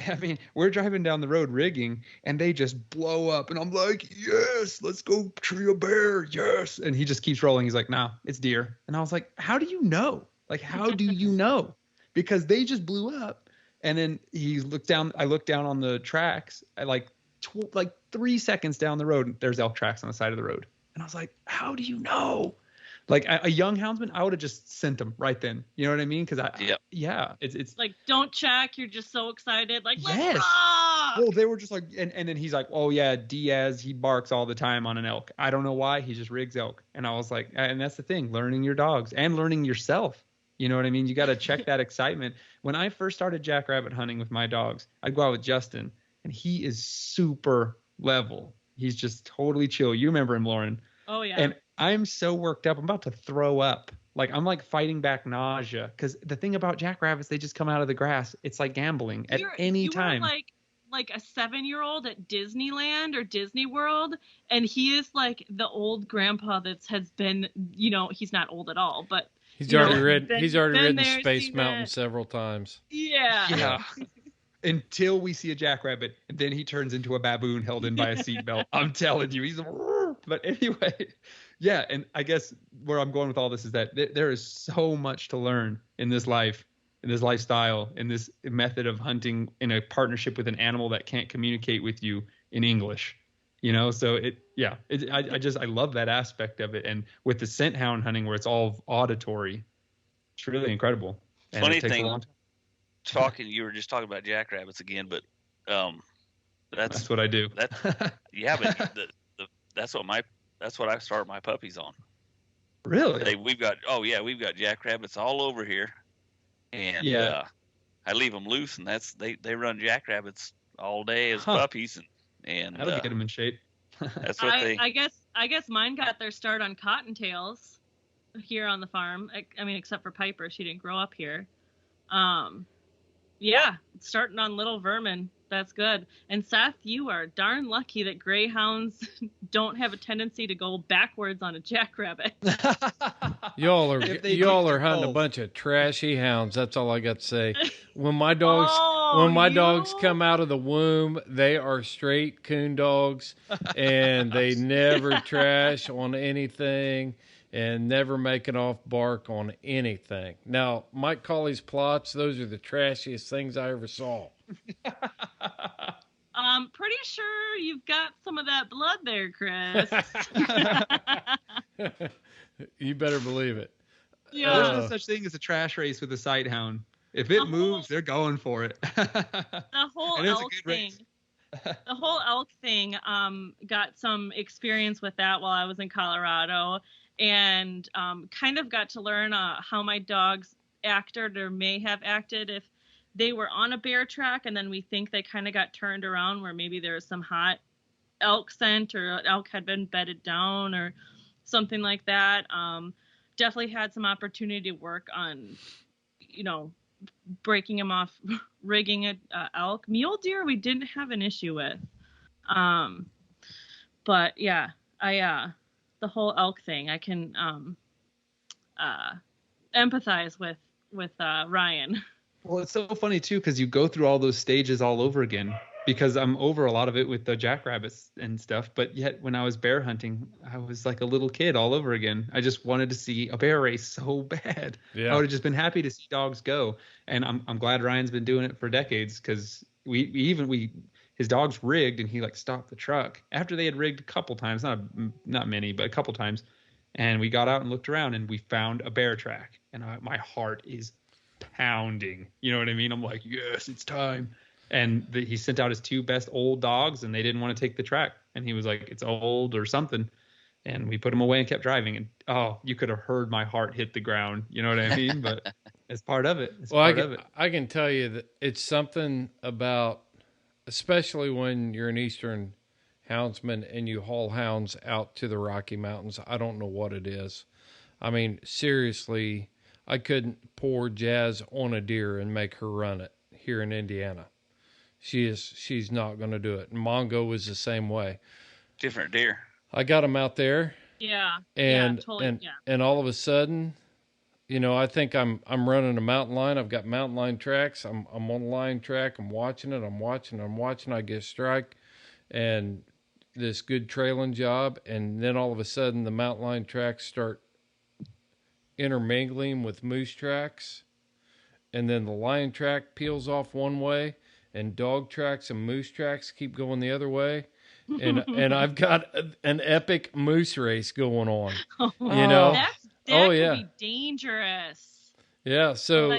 I mean, we're driving down the road rigging and they just blow up. And I'm like, yes, let's go tree a bear. Yes. And he just keeps rolling. He's like, no, it's deer. And I was like, how do you know? Like, how do you know? Because they just blew up. And then I looked down on the tracks at like 3 seconds down the road. There's elk tracks on the side of the road. And I was like, how do you know? Like a young houndsman, I would have just sent them right then. You know what I mean? Because it's like, don't check. You're just so excited. Like, let's yes. rock! Well, they were just like, and then he's like, oh yeah, Diaz, he barks all the time on an elk. I don't know why. He just rigs elk. And I was like, and that's the thing, learning your dogs and learning yourself. You know what I mean? You got to check that excitement. When I first started jackrabbit hunting with my dogs, I'd go out with Justin, and he is super level. He's just totally chill. You remember him, Lauren? Oh yeah. And I'm so worked up. I'm about to throw up. Like, I'm like fighting back nausea. Because the thing about jackrabbits, they just come out of the grass. It's like gambling at any time. You're like a 7-year-old at Disneyland or Disney World, and he is like the old grandpa that has been, he's not old at all, but he's already ridden Space Mountain several times. Yeah. Until we see a jackrabbit, and then he turns into a baboon held in by a seatbelt. I'm telling you, but anyway, yeah. And I guess where I'm going with all this is that there is so much to learn in this life, in this lifestyle, in this method of hunting in a partnership with an animal that can't communicate with you in English, So I love that aspect of it. And with the scent hound hunting where it's all auditory, it's really incredible. And funny thing, you were just talking about jackrabbits again, but that's what I do. But that's what I start my puppies on. Really? We've got jackrabbits all over here, and I leave them loose, and they run jackrabbits all day as puppies, and that'll get them in shape. That's what I guess mine got their start on cottontails here on the farm. I mean, except for Piper, she didn't grow up here. Starting on little vermin. That's good. And Seth, you are darn lucky that greyhounds don't have a tendency to go backwards on a jackrabbit. Y'all are hunting a bunch of trashy hounds. That's all I got to say. When my dogs come out of the womb, they are straight coon dogs, and they never trash on anything and never make an off bark on anything. Now, Mike Colley's plots, those are the trashiest things I ever saw. I'm pretty sure you've got some of that blood there, Chris. You better believe it. Yeah. There's no such thing as a trash race with a sight hound. If it moves, they're going for it. The whole elk thing. The whole elk thing, got some experience with that while I was in Colorado, and kind of got to learn how my dogs acted or may have acted if they were on a bear track, and then we think they kind of got turned around where maybe there was some hot elk scent or elk had been bedded down or something like that. Definitely had some opportunity to work on, breaking them off, rigging a elk. Mule deer we didn't have an issue with. But yeah, the whole elk thing, I can empathize with Ryan. Well, it's so funny too, because you go through all those stages all over again, because I'm over a lot of it with the jackrabbits and stuff. But yet when I was bear hunting, I was like a little kid all over again. I just wanted to see a bear race so bad. Yeah. I would have just been happy to see dogs go. And I'm glad Ryan's been doing it for decades, because his dogs rigged and he like stopped the truck after they had rigged a couple times, not many, but a couple times. And we got out and looked around and we found a bear track, and my heart is pounding. You know what I mean? I'm like, yes, it's time. And he sent out his two best old dogs, and they didn't want to take the track. And he was like, it's old or something. And we put them away and kept driving. And you could have heard my heart hit the ground. You know what I mean? But it's part of it. I can tell you that it's something about, especially when you're an Eastern houndsman and you haul hounds out to the Rocky Mountains. I don't know what it is. I mean, seriously, I couldn't pour Jazz on a deer and make her run it here in Indiana. She's not going to do it. And Mongo was the same way. Different deer. I got him out there. Yeah. And totally. And all of a sudden, I think I'm running a mountain line. I've got mountain line tracks. I'm on the line track. I'm watching it. I'm watching. I get a strike, and this good trailing job. And then all of a sudden, the mountain line tracks start intermingling with moose tracks, and then the lion track peels off one way, and dog tracks and moose tracks keep going the other way, and I've got an epic moose race going on. That could be dangerous. Yeah, so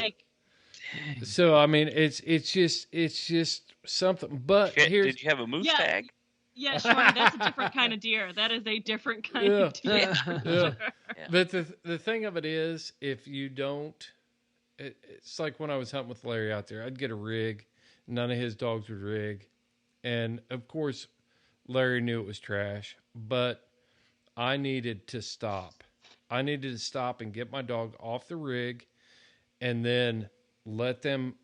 I mean, it's just something. But did you have a moose tag? Yeah, sure. That's a different kind of deer. That is a different kind of deer. Yeah. But the thing of it is, if you don't, it's like when I was hunting with Larry out there, I'd get a rig. None of his dogs would rig. And, of course, Larry knew it was trash. But I needed to stop. I needed to stop and get my dog off the rig and then let them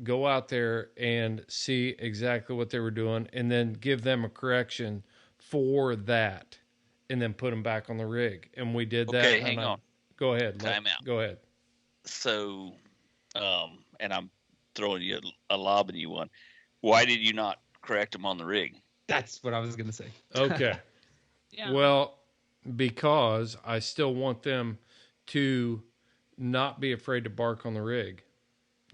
go out there and see exactly what they were doing, and then give them a correction for that, and then put them back on the rig. And we did that. Okay, hang on. Go ahead. Time out. Go ahead. So, and I'm throwing you lobbing you one. Why did you not correct them on the rig? That's what I was going to say. Okay. Yeah. Well, because I still want them to not be afraid to bark on the rig.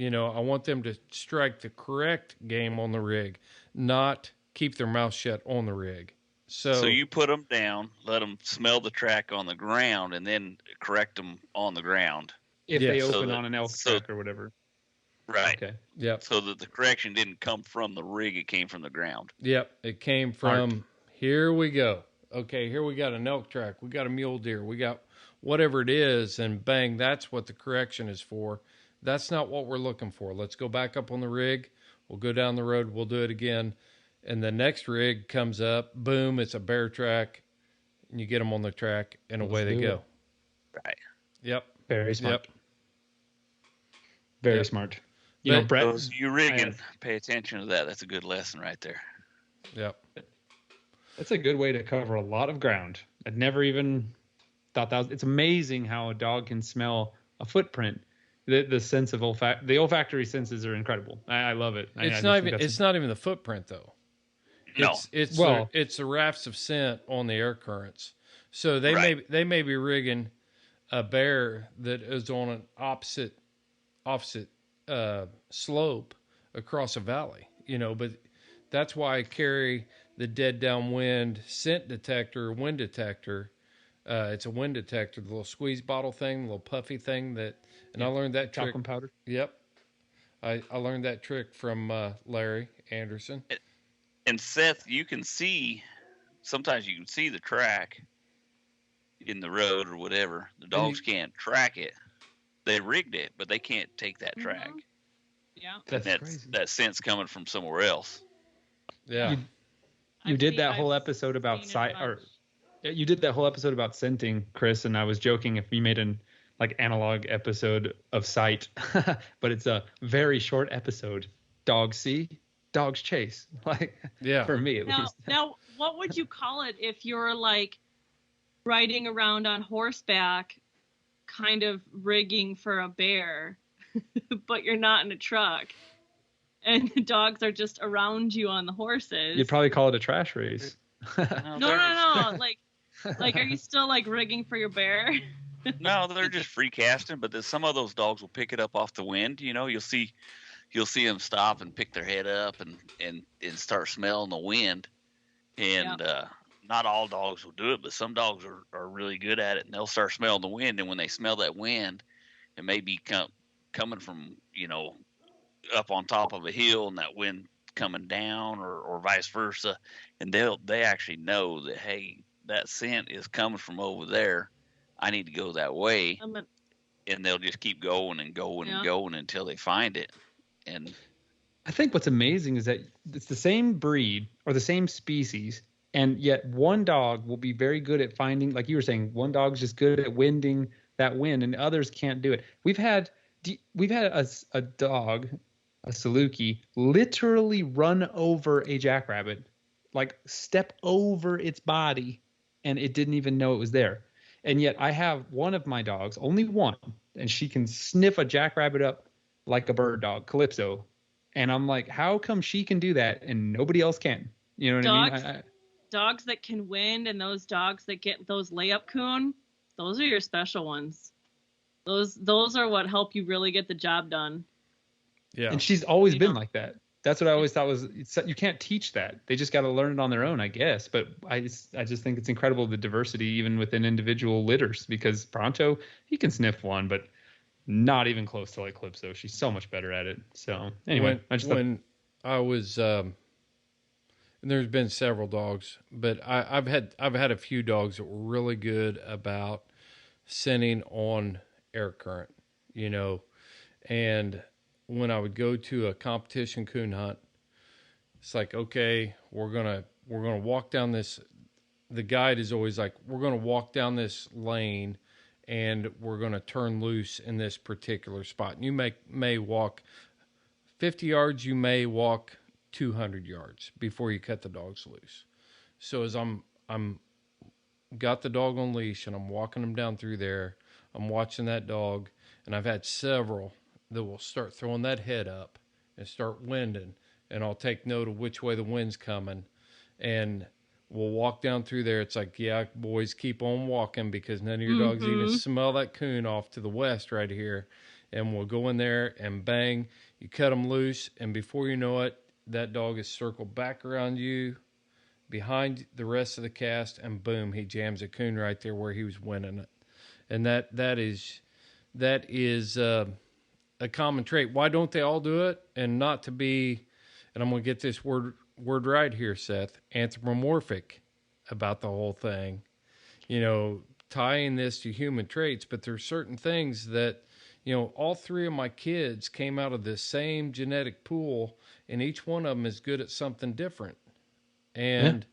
I want them to strike the correct game on the rig, not keep their mouth shut on the rig. So you put them down, let them smell the track on the ground, and then correct them on the ground. If they open on an elk track or whatever. Right. Okay. Yep. So that the correction didn't come from the rig, it came from the ground. Yep. It came from, here we go. Okay, here we got an elk track. We got a mule deer. We got whatever it is, and bang, that's what the correction is for. That's not what we're looking for. Let's go back up on the rig. We'll go down the road. We'll do it again. And the next rig comes up. Boom, it's a bear track. And you get them on the track, and away they go. Right. Yep. Very smart. Yep. Very smart. You know, Brett, those you rigging, pay attention to that. That's a good lesson right there. Yep. That's a good way to cover a lot of ground. I'd never even thought that was, it's amazing how a dog can smell a footprint. The sense of the olfactory senses are incredible. I love it. It's not even the footprint though. No. It's the rafts of scent on the air currents. So they may be rigging a bear that is on an opposite slope across a valley, you know, but that's why I carry the dead downwind scent detector, wind detector. It's a wind detector, the little squeeze bottle thing, the little puffy thing I learned that trick. Talcum powder. Yep. I learned that trick from Larry Anderson. And Seth, sometimes you can see the track in the road or whatever. The dogs can't track it. They rigged it, but they can't take that track. Yeah. That's crazy. That scent's coming from somewhere else. Yeah. You did that whole episode about sight, or you did that whole episode about scenting, Chris, and I was joking if we made an analog episode of sight, but it's a very short episode. Dogs see, dogs chase. For me at least. Now, what would you call it if you're like riding around on horseback, kind of rigging for a bear, but you're not in a truck, and the dogs are just around you on the horses? You'd probably call it a trash race. No. Like, are you still like rigging for your bear? No, they're just free casting, but some of those dogs will pick it up off the wind. You know, you'll see them stop and pick their head up and start smelling the wind. And not all dogs will do it, but some dogs are really good at it, and they'll start smelling the wind. And when they smell that wind, it may be coming from, you know, up on top of a hill, and that wind coming down, or vice versa. And they actually know that, hey, that scent is coming from over there. I need to go that way. And they'll just keep going and going and going until they find it. And I think what's amazing is that it's the same breed or the same species, and yet one dog will be very good at finding, like you were saying, one dog's just good at winding that wind, and others can't do it. We've had a dog, a Saluki, literally run over a jackrabbit, like step over its body, and it didn't even know it was there. And yet I have one of my dogs, only one, and she can sniff a jackrabbit up like a bird dog, Calypso. And I'm like, how come she can do that and nobody else can? You know what I mean? Dogs that can wind, and those dogs that get those layup coon, those are your special ones. Those are what help you really get the job done. Yeah. And she's always been like that. That's what I always thought you can't teach that. They just got to learn it on their own, I guess. But I just think it's incredible, the diversity even within individual litters, because Pronto, he can sniff one, but not even close to like Calypso. She's so much better at it. So anyway, I was, and there's been several dogs, but I've had a few dogs that were really good about scenting on air current, you know, and when I would go to a competition coon hunt, it's like, okay, we're gonna walk down this. The guide is always like, we're gonna walk down this lane, and we're gonna turn loose in this particular spot. And you may walk 50 yards, you may walk 200 yards before you cut the dogs loose. So as I'm got the dog on leash and I'm walking them down through there, I'm watching that dog, and I've had several that will start throwing that head up and start winding, and I'll take note of which way the wind's coming, and we'll walk down through there. It's like, yeah, boys, keep on walking, because none of your dogs even smell that coon off to the west right here. And we'll go in there and bang, you cut them loose, and before you know it, that dog is circled back around you behind the rest of the cast, and boom, he jams a coon right there where he was winning it. And that is a common trait. Why don't they all do it? And not to be, and I'm going to get this word right here, Seth, anthropomorphic about the whole thing, you know, tying this to human traits. But there's certain things that, you know, all three of my kids came out of the same genetic pool, and each one of them is good at something different. And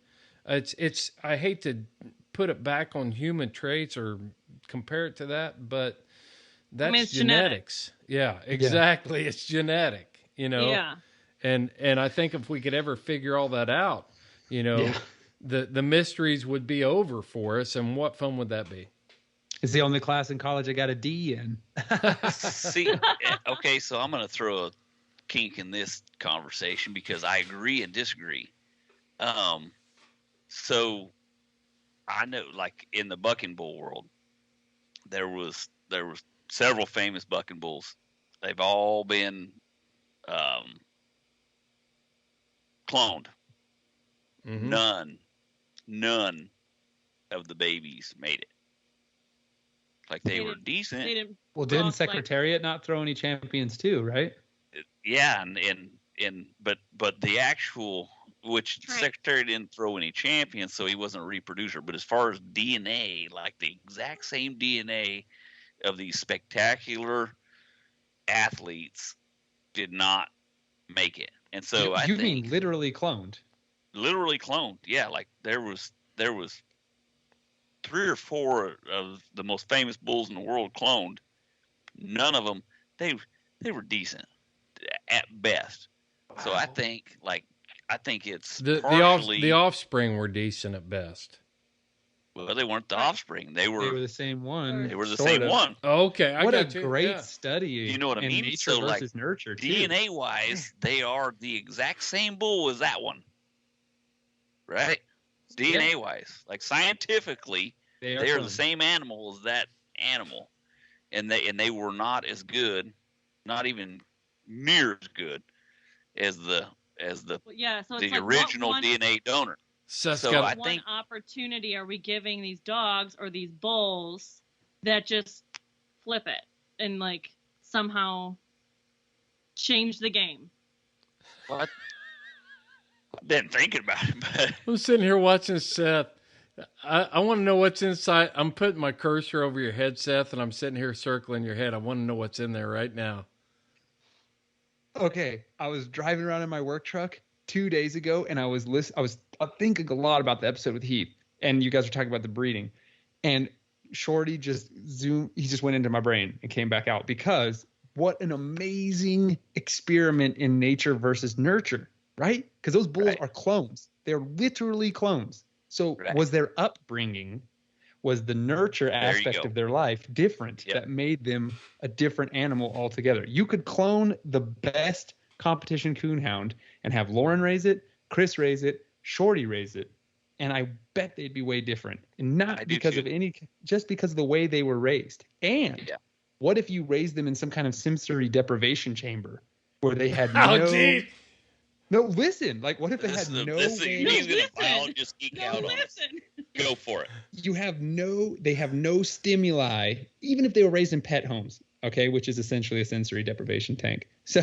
it's I hate to put it back on human traits or compare it to that, but That's it's genetics. Yeah, exactly. Yeah. It's genetic, Yeah. And I think if we could ever figure all that out, the mysteries would be over for us, and what fun would that be? It's the only class in college I got a D in. See, okay, so I'm going to throw a kink in this conversation because I agree and disagree. So I know, like in the bucking bull world, there was several famous bucking bulls. They've all been cloned. Mm-hmm. None of the babies made it. Like they were decent. Didn't Secretariat not throw any champions too, right? Yeah, but the actual, which Secretariat didn't throw any champions, so he wasn't a reproducer. But as far as DNA, like the exact same DNA of these spectacular athletes did not make it. And so you mean literally cloned? Literally cloned, yeah. Like there was 3 or 4 of the most famous bulls in the world cloned. None of them, they were decent at best. Wow. So I think it's the offspring were decent at best. Well, they weren't the offspring. They were the same one. They were the same one. Oh, okay, what a great study. You know what I mean? Nature versus nurture. DNA wise, they are the exact same bull as that one, right? DNA wise, like scientifically, they are the same animal as that animal, and they were not as good, not even near as good as the original DNA donor. So I think opportunity are we giving these dogs or these bulls that just flip it and like somehow change the game? What? I've been thinking about it, but I'm sitting here watching Seth. I want to know what's inside. I'm putting my cursor over your head, Seth, and I'm sitting here circling your head. I want to know what's in there right now. Okay, I was driving around in my work truck 2 days ago, and I was thinking a lot about the episode with Heath, and you guys were talking about the breeding, and Shorty just went into my brain and came back out, because what an amazing experiment in nature versus nurture, right? Because those bulls are clones. They're literally clones. So was their upbringing, was the nurture aspect of their life different that made them a different animal altogether? You could clone the best competition coonhound and have Lauren raise it, Chris raise it, Shorty raise it, and I bet they'd be way different. And not because of just because of the way they were raised. And what if you raised them in some kind of sensory deprivation chamber where they had No, listen. Like, what if they had no way? He's going to biologist geek out on us. Go for it. They have no stimuli, even if they were raised in pet homes, okay, which is essentially a sensory deprivation tank. So,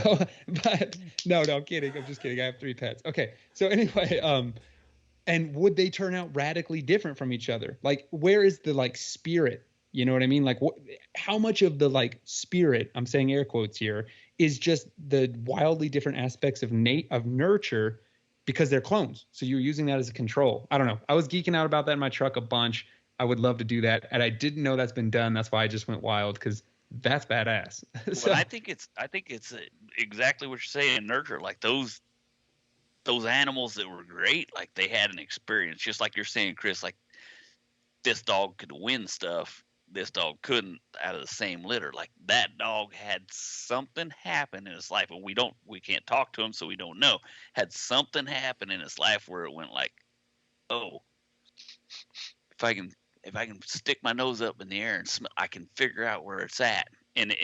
but no, I'm kidding. I'm just kidding. I have 3 pets. Okay. So anyway, and would they turn out radically different from each other? Like, where is the like spirit? You know what I mean? Like, how much of the like spirit, I'm saying air quotes here, is just the wildly different aspects of nurture because they're clones. So you're using that as a control. I don't know. I was geeking out about that in my truck a bunch. I would love to do that. And I didn't know that's been done. That's why I just went wild, because that's badass. So, I think it's exactly what you're saying. Nurture, like those animals that were great, like they had an experience, just like you're saying, Chris, like this dog could win stuff. This dog couldn't out of the same litter. Like that dog had something happen in his life, and we can't talk to him, so we don't know. Had something happen in his life where it went like, oh, if I can stick my nose up in the air and smell, I can figure out where it's at. And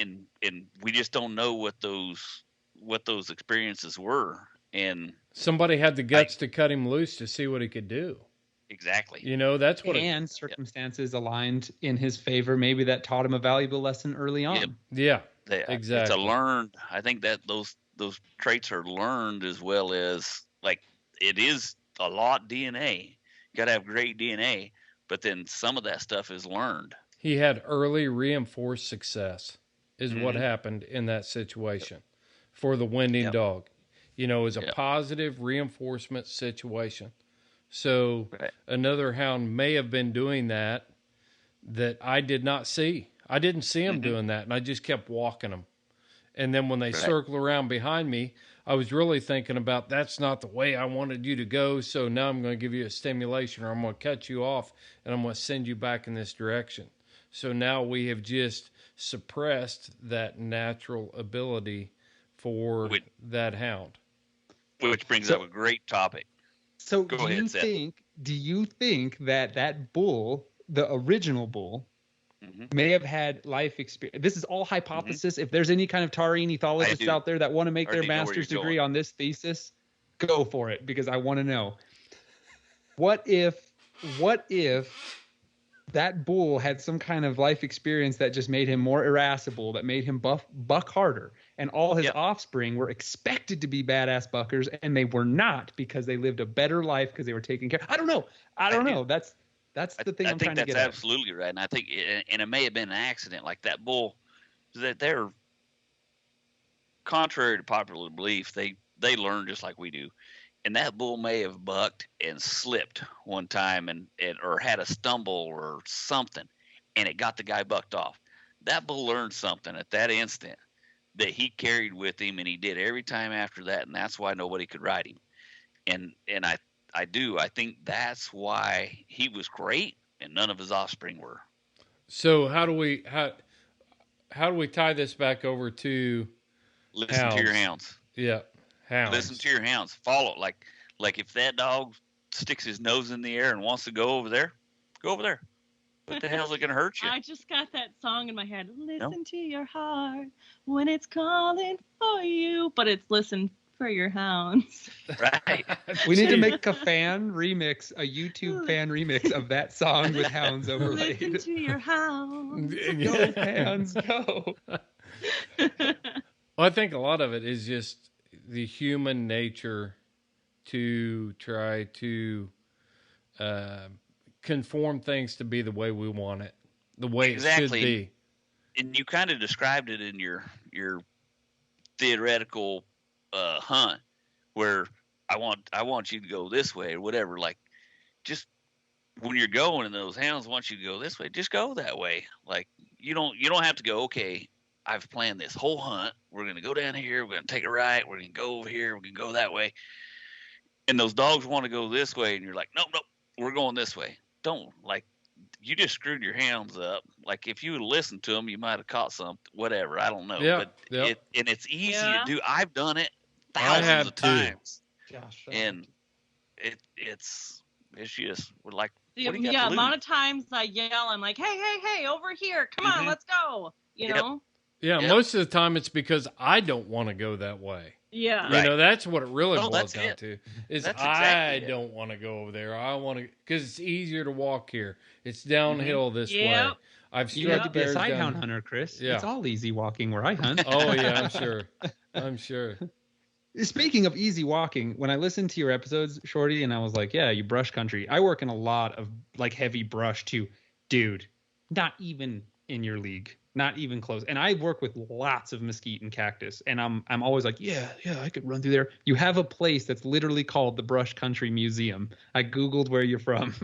we just don't know what those experiences were. And somebody had the guts to cut him loose to see what he could do. Exactly. That's what. And circumstances aligned in his favor. Maybe that taught him a valuable lesson early on. Yeah, exactly. It's a learned. I think that those traits are learned as well as, like, it is a lot DNA. You got to have great DNA, but then some of that stuff is learned. He had early reinforced success, is what happened in that situation for the winding dog. It was a positive reinforcement situation. So another hound may have been doing that I did not see. I didn't see them doing that, and I just kept walking them. And then when they circle around behind me, I was really thinking about that's not the way I wanted you to go. So now I'm going to give you a stimulation, or I'm going to cut you off, and I'm going to send you back in this direction. So now we have just suppressed that natural ability for that hound. Which brings up a great topic. So do you think that bull, the original bull, may have had life experience? This is all hypothesis. If there's any kind of taurine ethologists out there that want to make their master's degree on this thesis, go for it, because I want to know. What if that bull had some kind of life experience that just made him more irascible, that made him buck harder, and all his offspring were expected to be badass buckers, and they were not because they lived a better life because they were taken care of? I don't know. That's the thing I'm trying to get at. I think that's absolutely right. And I think, and it may have been an accident, like that bull, that they're, contrary to popular belief, they learn just like we do. And that bull may have bucked and slipped one time or had a stumble or something, and it got the guy bucked off. That bull learned something at that instant that he carried with him, and he did every time after that, and that's why nobody could ride him. And I think that's why he was great and none of his offspring were. So how do we tie this back over to listen to your hounds? Yeah. Hounds. Listen to your hounds. Follow. Like if that dog sticks his nose in the air and wants to go over there, go over there. What the hell is it going to hurt you? I just got that song in my head. Listen to your heart when it's calling for you. But it's listen for your hounds. Right. We need to make a YouTube fan remix of that song with hounds overlaid. Listen to your hounds. Go, hounds, go. Well, I think a lot of it is just the human nature to try to conform things to be the way we want it, the way it should be. And you kind of described it in your theoretical hunt, where I want you to go this way or whatever. Like, just when you're going and those hounds want you to go this way, just go that way. Like, you don't have to go, okay, I've planned this whole hunt. We're going to go down here. We're going to take a right. We're going to go over here. We're going to go that way. And those dogs want to go this way. And you're like, nope, we're going this way. Don't. Like, you just screwed your hounds up. Like, if you would listen to them, you might have caught something, whatever. I don't know. Yeah, but it's easy to do. I've done it thousands of times. Gosh, and it's just, we're like, the amount of times I yell, I'm like, hey, over here. Come on, let's go. You know? Yeah, most of the time it's because I don't want to go that way. Yeah. You know, that's what it really boils down it. to. Is That's I exactly don't want to go over there. I want to, because it's easier to walk here. It's downhill this way. You have to be a sighthound hunter, Chris. Yeah. It's all easy walking where I hunt. Oh, yeah, I'm sure. Speaking of easy walking, when I listened to your episodes, Shorty, and I was like, yeah, you brush country. I work in a lot of like heavy brush too. Dude, not even in your league. Not even close. And I work with lots of mesquite and cactus. And I'm always like, yeah, I could run through there. You have a place that's literally called the Brush Country Museum. I Googled where you're from.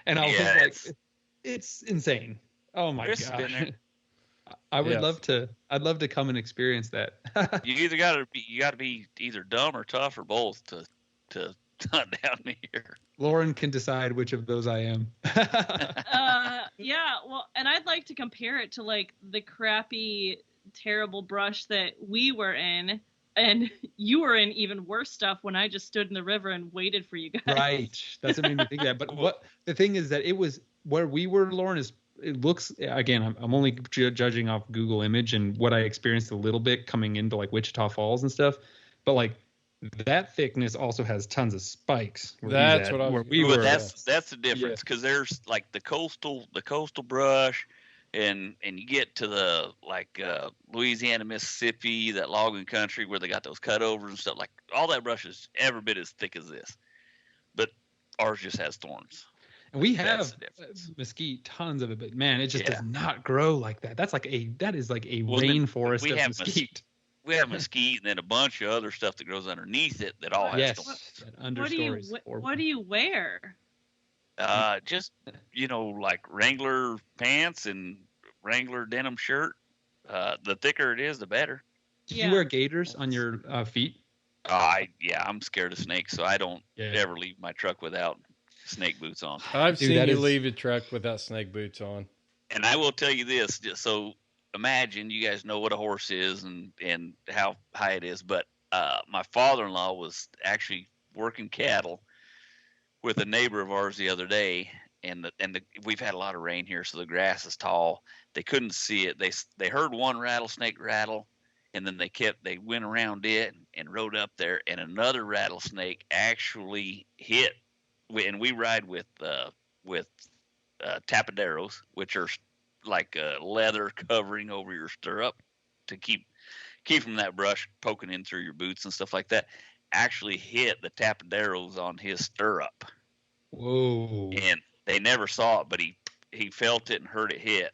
And I was like, it's insane. Oh my God. I would love to. I'd love to come and experience that. You gotta be either dumb or tough or both to hunt down here. Lauren can decide which of those I am. Yeah, well, and I'd like to compare it to like the crappy, terrible brush that we were in, and you were in even worse stuff when I just stood in the river and waited for you guys. Right, that's what made me think that. But what the thing is that it was where we were, Lauren, is it looks, again, I'm only judging off Google image and what I experienced a little bit coming into like Wichita Falls and stuff, but like that thickness also has tons of spikes. That's what that's the difference, because there's like the coastal brush, and you get to the like Louisiana, Mississippi, that logging country where they got those cutovers and stuff. Like all that brush is every bit as thick as this, but ours just has thorns. And we have mesquite, tons of it, but man, it just does not grow like that. That is like a rainforest of mesquite. We have mesquite and then a bunch of other stuff that grows underneath it that all has thorns. What do you wear? Just like Wrangler pants and Wrangler denim shirt. The thicker it is, the better. Do you wear gaiters on your feet? I'm scared of snakes, so I don't ever leave my truck without snake boots on. I've seen you leave a truck without snake boots on. And I will tell you this, so imagine you guys know what a horse is and how high it is, but my father-in-law was actually working cattle with a neighbor of ours the other day, and we've had a lot of rain here, so the grass is tall. They couldn't see it. They heard one rattlesnake rattle, and then they went around it and rode up there, and another rattlesnake actually hit. And we ride with tapaderos, which are like a leather covering over your stirrup to keep from that brush poking in through your boots and stuff like that. Actually hit the tapaderos on his stirrup. Whoa! And they never saw it, but he felt it and heard it hit.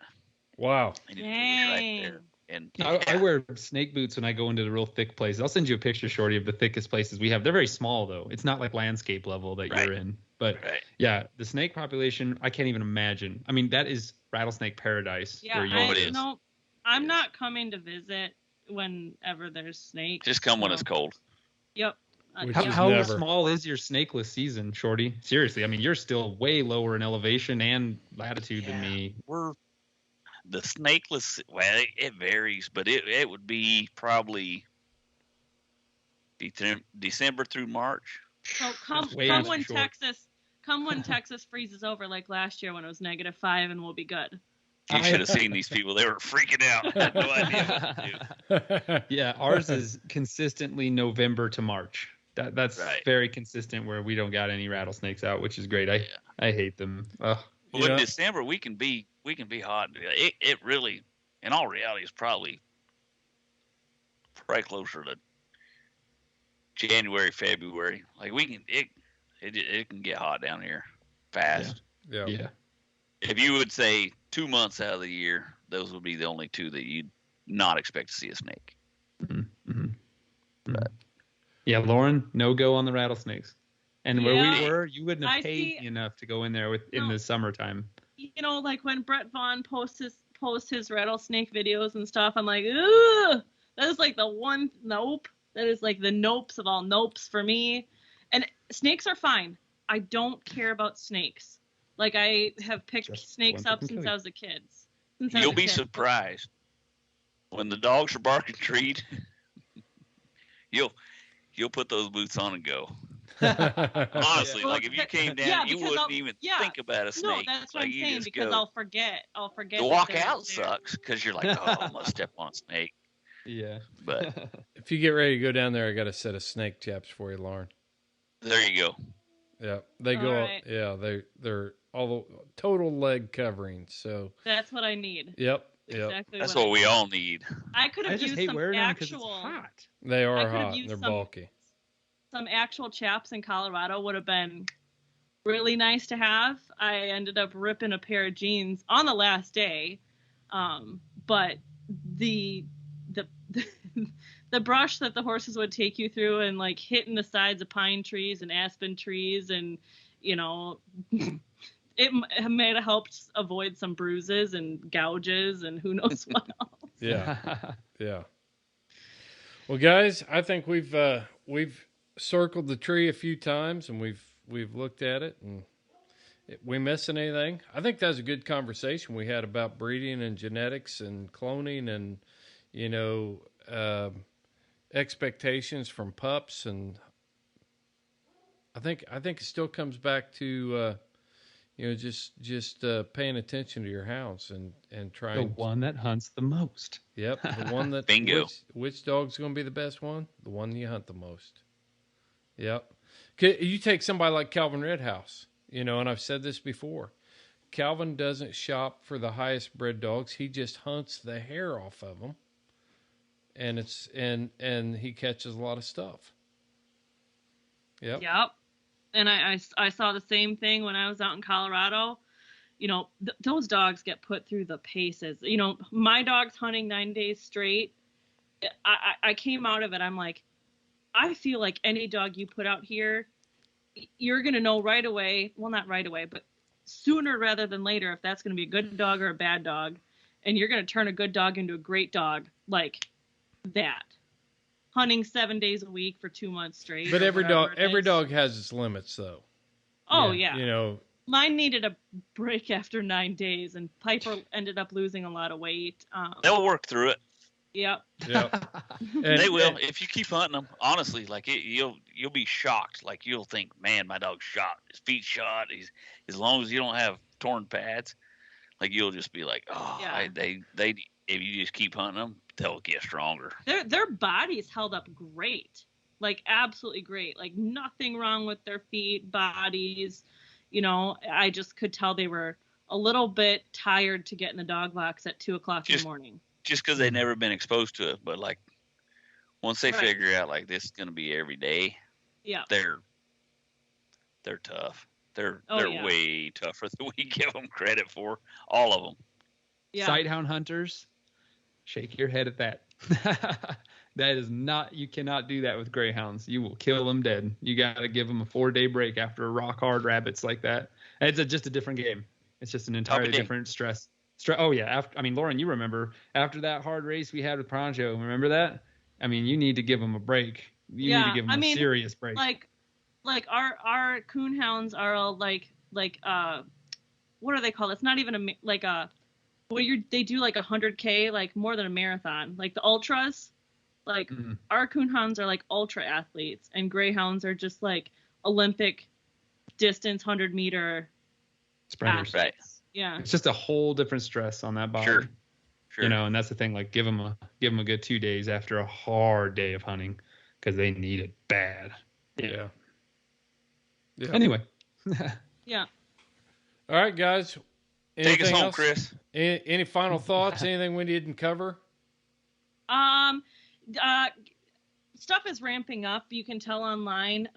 Wow! And it was right there. And I wear snake boots when I go into the real thick places. I'll send you a picture, Shorty, of the thickest places we have. They're very small, though. It's not like landscape level that you're in. But yeah, the snake population, I can't even imagine. I mean, that is rattlesnake paradise. Yeah, I'm not coming to visit whenever there's snakes. Just come when it's cold. Yep. How small is your snakeless season, Shorty? Seriously, I mean, you're still way lower in elevation and latitude than me. The snakeless, well, it varies, but it would be probably December through March. So come when Texas freezes over like last year when it was -5, and we'll be good. You should have seen these people. They were freaking out. I had no idea what to do. Yeah, ours is consistently November to March. That's very consistent where we don't got any rattlesnakes out, which is great. I hate them. Well, in December we can be hot. It really, in all reality, is probably closer to January, February. Like it can get hot down here fast. Yeah. Yeah. If you would say 2 months out of the year, those would be the only two that you'd not expect to see a snake. Mm-hmm. But, yeah, Lauren, no go on the rattlesnakes. And where we were, you wouldn't have paid me enough to go in there in the summertime. You know, like when Brett Vaughn posts his rattlesnake videos and stuff, I'm like, ugh, that is like the one nope. That is like the nopes of all nopes for me. And snakes are fine. I don't care about snakes. Like, I have picked snakes up since I was a kid. You'll be surprised when the dogs are barking treat. You'll put those boots on and go. Honestly, like if you came down, you wouldn't even think about a snake. No, that's what I'm saying, because I'll forget. The walk out sucks because you're like, oh, I'm gonna step on a snake. Yeah. But if you get ready to go down there, I got a set of snake chaps for you, Lauren. There you go. Yeah, they go. Right. Yeah, they're all the total leg coverings. So that's what I need. Yep. Exactly. That's what we all need. I could have used some actual. Hot. They are hot. They're bulky. Some actual chaps in Colorado would have been really nice to have. I ended up ripping a pair of jeans on the last day, but the brush that the horses would take you through and like hitting the sides of pine trees and aspen trees, and it may have helped avoid some bruises and gouges and who knows what else. Yeah. Well, guys, I think we've circled the tree a few times and we've looked at it, and we missing anything? I think that was a good conversation we had about breeding and genetics and cloning and expectations from pups, and I think it still comes back to just paying attention to your hounds and trying the one that hunts the most. Yep, the one that bingo. Which dog's going to be the best one? The one you hunt the most. Yep. You take somebody like Calvin Redhouse, and I've said this before. Calvin doesn't shop for the highest bred dogs. He just hunts the hair off of them, and he catches a lot of stuff. Yep. And I saw the same thing when I was out in Colorado. Those dogs get put through the paces. My dog's hunting 9 days straight. I came out of it. I'm like, I feel like any dog you put out here, you're going to know right away. Well, not right away, but sooner rather than later, if that's going to be a good dog or a bad dog. and you're going to turn a good dog into a great dog like that. Hunting 7 days a week for 2 months straight. But every dog has its limits, though. Oh yeah. You know, mine needed a break after 9 days, and Piper ended up losing a lot of weight. They'll work through it. Yep. They will. If you keep hunting them, honestly, like you'll be shocked. Like you'll think, man, my dog's shot. His feet's shot. He's, as long as you don't have torn pads, like you'll just be like, oh, Yeah. they if you just keep hunting them, they'll get stronger. Their bodies held up great, like absolutely great. Like nothing wrong with their feet, bodies. You know, I just could tell they were a little bit tired to get in the dog box at 2 o'clock in the morning. Just because they've never been exposed to it, but like once they Right. figure out like this is going to be every day, Yeah. they're tough. They're yeah. way tougher than we give them credit for. All of them. Yeah. Sighthound hunters, shake your head at that. That is not, you cannot do that with greyhounds. You will kill them dead. You got to give them a 4-day break after rock hard rabbits like that. It's just a different game. It's just an entirely different stress. Oh yeah. Lauren, you remember after that hard race we had with Pronjo, remember that? I mean, you need to give them a break. You need to give them a serious break. Like our coonhounds are all like what are they called? It's not even they do like 100K, like more than a marathon, like the ultras. Like our coonhounds are like ultra athletes, and greyhounds are just like Olympic distance 100-meter sprinters. Right. Yeah. It's just a whole different stress on that body. Sure. You know, and that's the thing. Like, give them a good 2 days after a hard day of hunting because they need it bad. Yeah. Anyway. Yeah. All right, guys. Take us Anything home, else? Chris. Any final thoughts? Anything we didn't cover? Stuff is ramping up. You can tell online.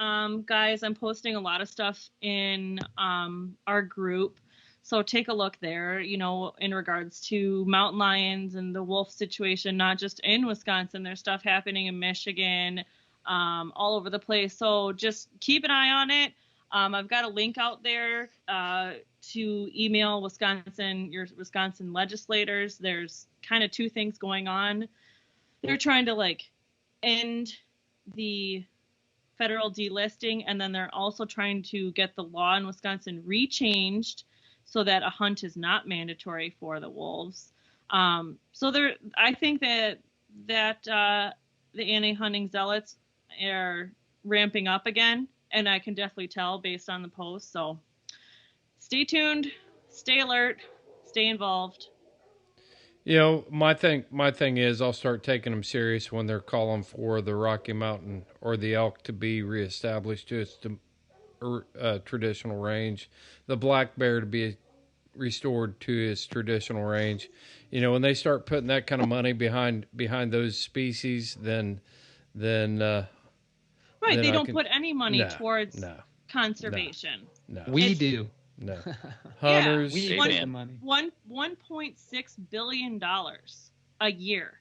Guys, I'm posting a lot of stuff in our group. So take a look there, you know, in regards to mountain lions and the wolf situation, not just in Wisconsin. There's stuff happening in Michigan, all over the place. So just keep an eye on it. I've got a link out there to email your Wisconsin legislators. There's kind of two things going on. They're trying to like end the federal delisting, and then they're also trying to get the law in Wisconsin rechanged so that a hunt is not mandatory for the wolves. I think that the anti-hunting zealots are ramping up again, and I can definitely tell based on the post. So stay tuned, stay alert, stay involved. You know, my thing is I'll start taking them serious when they're calling for the Rocky Mountain or the elk to be reestablished to its traditional range, the black bear to be restored to its traditional range. You know, when they start putting that kind of money behind those species, then right, they don't put any money towards conservation. No, we do. No, hunters. We put the money. $1.6 billion a year.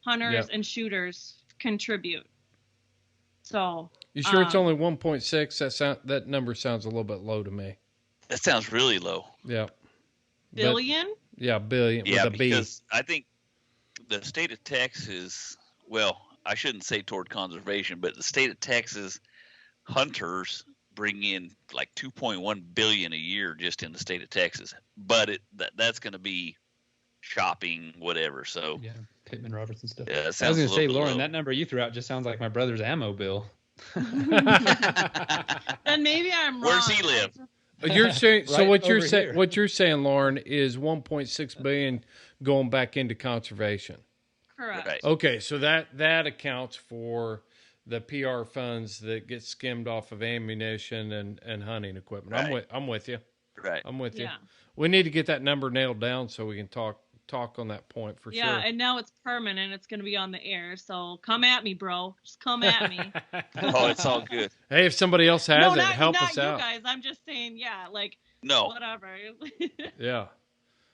Hunters and shooters contribute. So you sure it's only 1.6? That number sounds a little bit low to me. That sounds really low. Yeah. Billion? Billion. Yeah, with a B. because I think the state of Texas, well, I shouldn't say toward conservation, but the state of Texas hunters bring in like $2.1 billion a year just in the state of Texas. But that's going to be shopping, whatever. So yeah, Pittman Robertson stuff. Yeah, I was going to say, Lauren, that number you threw out just sounds like my brother's ammo bill. Then maybe I'm wrong. Where's he live? You're saying so. Right What you're saying, Lauren, is 1.6 billion going back into conservation. Correct. Right. Okay, so that accounts for the PR funds that get skimmed off of ammunition and hunting equipment. Right. I'm with you. Right. I'm with you. Yeah. We need to get that number nailed down so we can talk on that point for sure. Yeah, and now it's permanent. It's going to be on the air. So come at me, bro. Just come at me. Oh, it's all good. Hey, if somebody else has help us out. Not you guys. I'm just saying, No. Whatever. Yeah.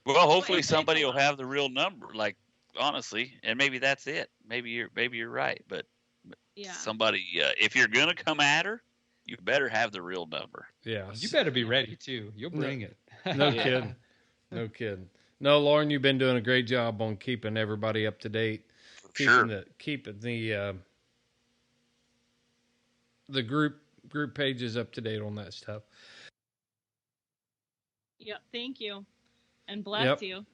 Well, hopefully somebody will have the real number. Like, honestly, and maybe that's it. Maybe you're right, but yeah. Somebody, if you're gonna come at her, you better have the real number. Yeah. You better be ready too. You'll bring it. No kidding. No kidding. No, Lauren, you've been doing a great job on keeping everybody up to date. Keeping the group pages up to date on that stuff. Yep, thank you. And bless you.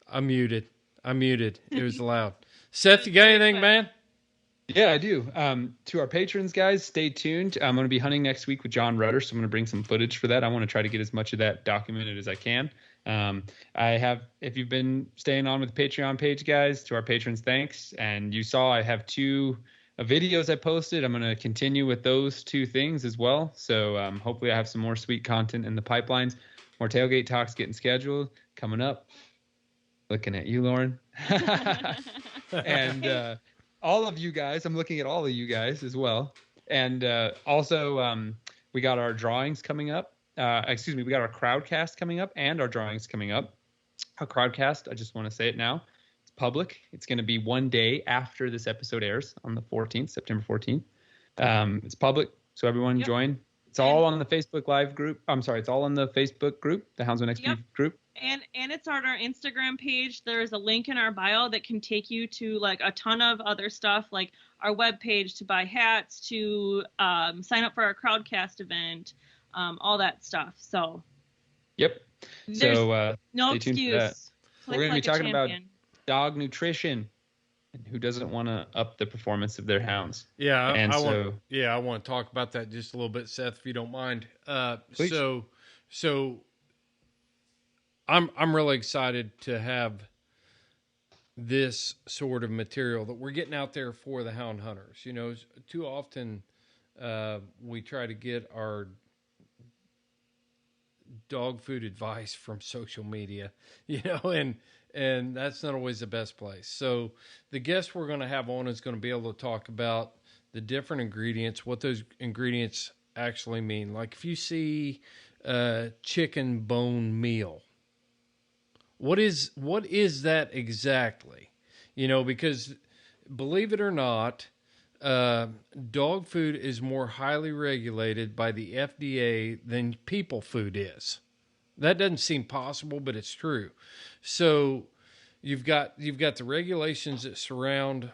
I'm muted. It was loud. Seth, you got anything, man? Yeah, I do. To our patrons, guys, stay tuned. I'm going to be hunting next week with John Rudder, so I'm going to bring some footage for that. I want to try to get as much of that documented as I can. If you've been staying on with the Patreon page, guys, to our patrons, thanks. And you saw I have 2 videos I posted. I'm going to continue with those 2 things as well. So hopefully I have some more sweet content in the pipelines. More tailgate talks getting scheduled, coming up. Looking at you, Lauren. And all of you guys, I'm looking at all of you guys as well. And also, we got our drawings coming up. We got our crowdcast coming up and our drawings coming up. Our crowdcast, I just want to say it now. It's public. It's going to be one day after this episode airs on the 14th, September 14th. It's public, so everyone join. It's all on the Facebook Live group. It's all on the Facebook group, the Houndsman XP group. And it's on our Instagram page. There's a link in our bio that can take you to like a ton of other stuff, like our webpage to buy hats, to sign up for our crowdcast event, all that stuff. So. Yep. So no stay tuned excuse. for that. We're going to be talking about dog nutrition and who doesn't want to up the performance of their hounds. Yeah, I want to talk about that just a little bit, Seth, if you don't mind. Please. So I'm really excited to have this sort of material that we're getting out there for the hound hunters. You know, too often we try to get our dog food advice from social media, you know, and that's not always the best place. So the guest we're going to have on is going to be able to talk about the different ingredients, what those ingredients actually mean. Like if you see chicken bone meal, what is that exactly? You know, because believe it or not, dog food is more highly regulated by the FDA than people food is. That doesn't seem possible, but it's true. So you've got the regulations that surround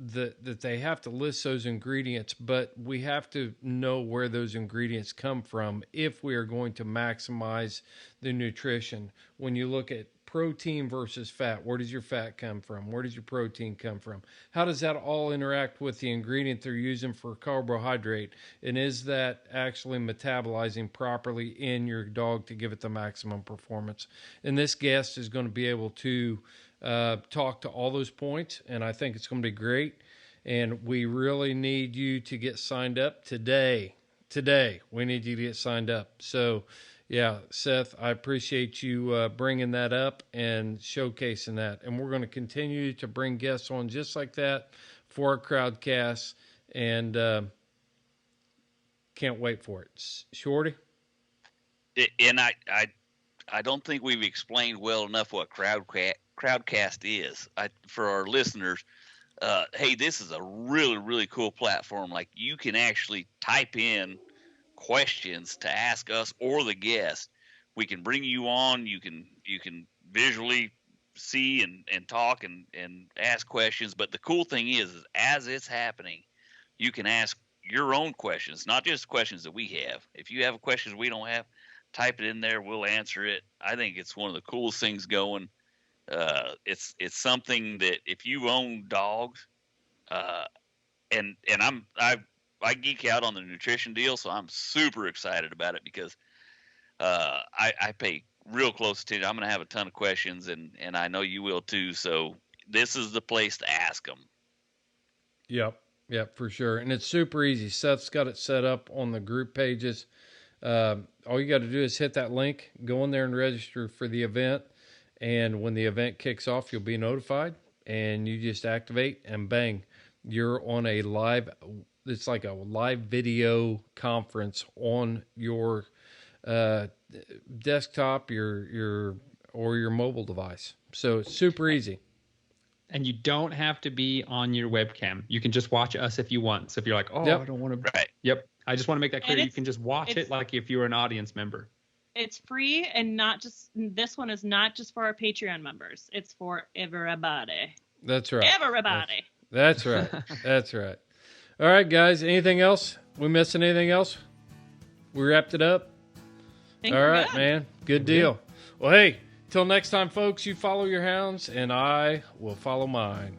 that they have to list those ingredients, but we have to know where those ingredients come from if we are going to maximize the nutrition. When you look at protein versus fat, where does your fat come from? Where does your protein come from? How does that all interact with the ingredient they're using for carbohydrate? And is that actually metabolizing properly in your dog to give it the maximum performance? And this guest is going to be able to talk to all those points, and I think it's going to be great. And we really need you to get signed up today. We need you to get signed up. So yeah, Seth, I appreciate you bringing that up and showcasing that. And we're going to continue to bring guests on just like that for our crowdcasts, and can't wait for it. Shorty? And I don't think we've explained well enough what crowdcast is. For our listeners, hey, this is a really, really cool platform. Like, you can actually type in questions to ask us or the guest. We can bring you on. You can visually see and talk and ask questions. But the cool thing is as it's happening, you can ask your own questions, not just questions that we have. If you have questions we don't have, type it in there. We'll answer it. I think it's one of the coolest things going. It's something that if you own dogs, and I geek out on the nutrition deal, so I'm super excited about it because I pay real close attention. I'm going to have a ton of questions, and I know you will too. So this is the place to ask them. Yep, for sure. And it's super easy. Seth's got it set up on the group pages. All you got to do is hit that link, go in there and register for the event. And when the event kicks off, you'll be notified, and you just activate, and bang, you're on a live. It's like a live video conference on your desktop, your mobile device. So it's super easy. And you don't have to be on your webcam. You can just watch us if you want. So if you're like, I don't want to. Right. Yep. I just want to make that clear. You can just watch it like if you were an audience member. It's free, and not just this one is not just for our Patreon members. It's for everybody. That's right. Everybody. That's right. That's right. All right, guys. Anything else? We missing anything else? We wrapped it up. All right, good. man. Good deal. Well, hey, till next time, folks. You follow your hounds, and I will follow mine.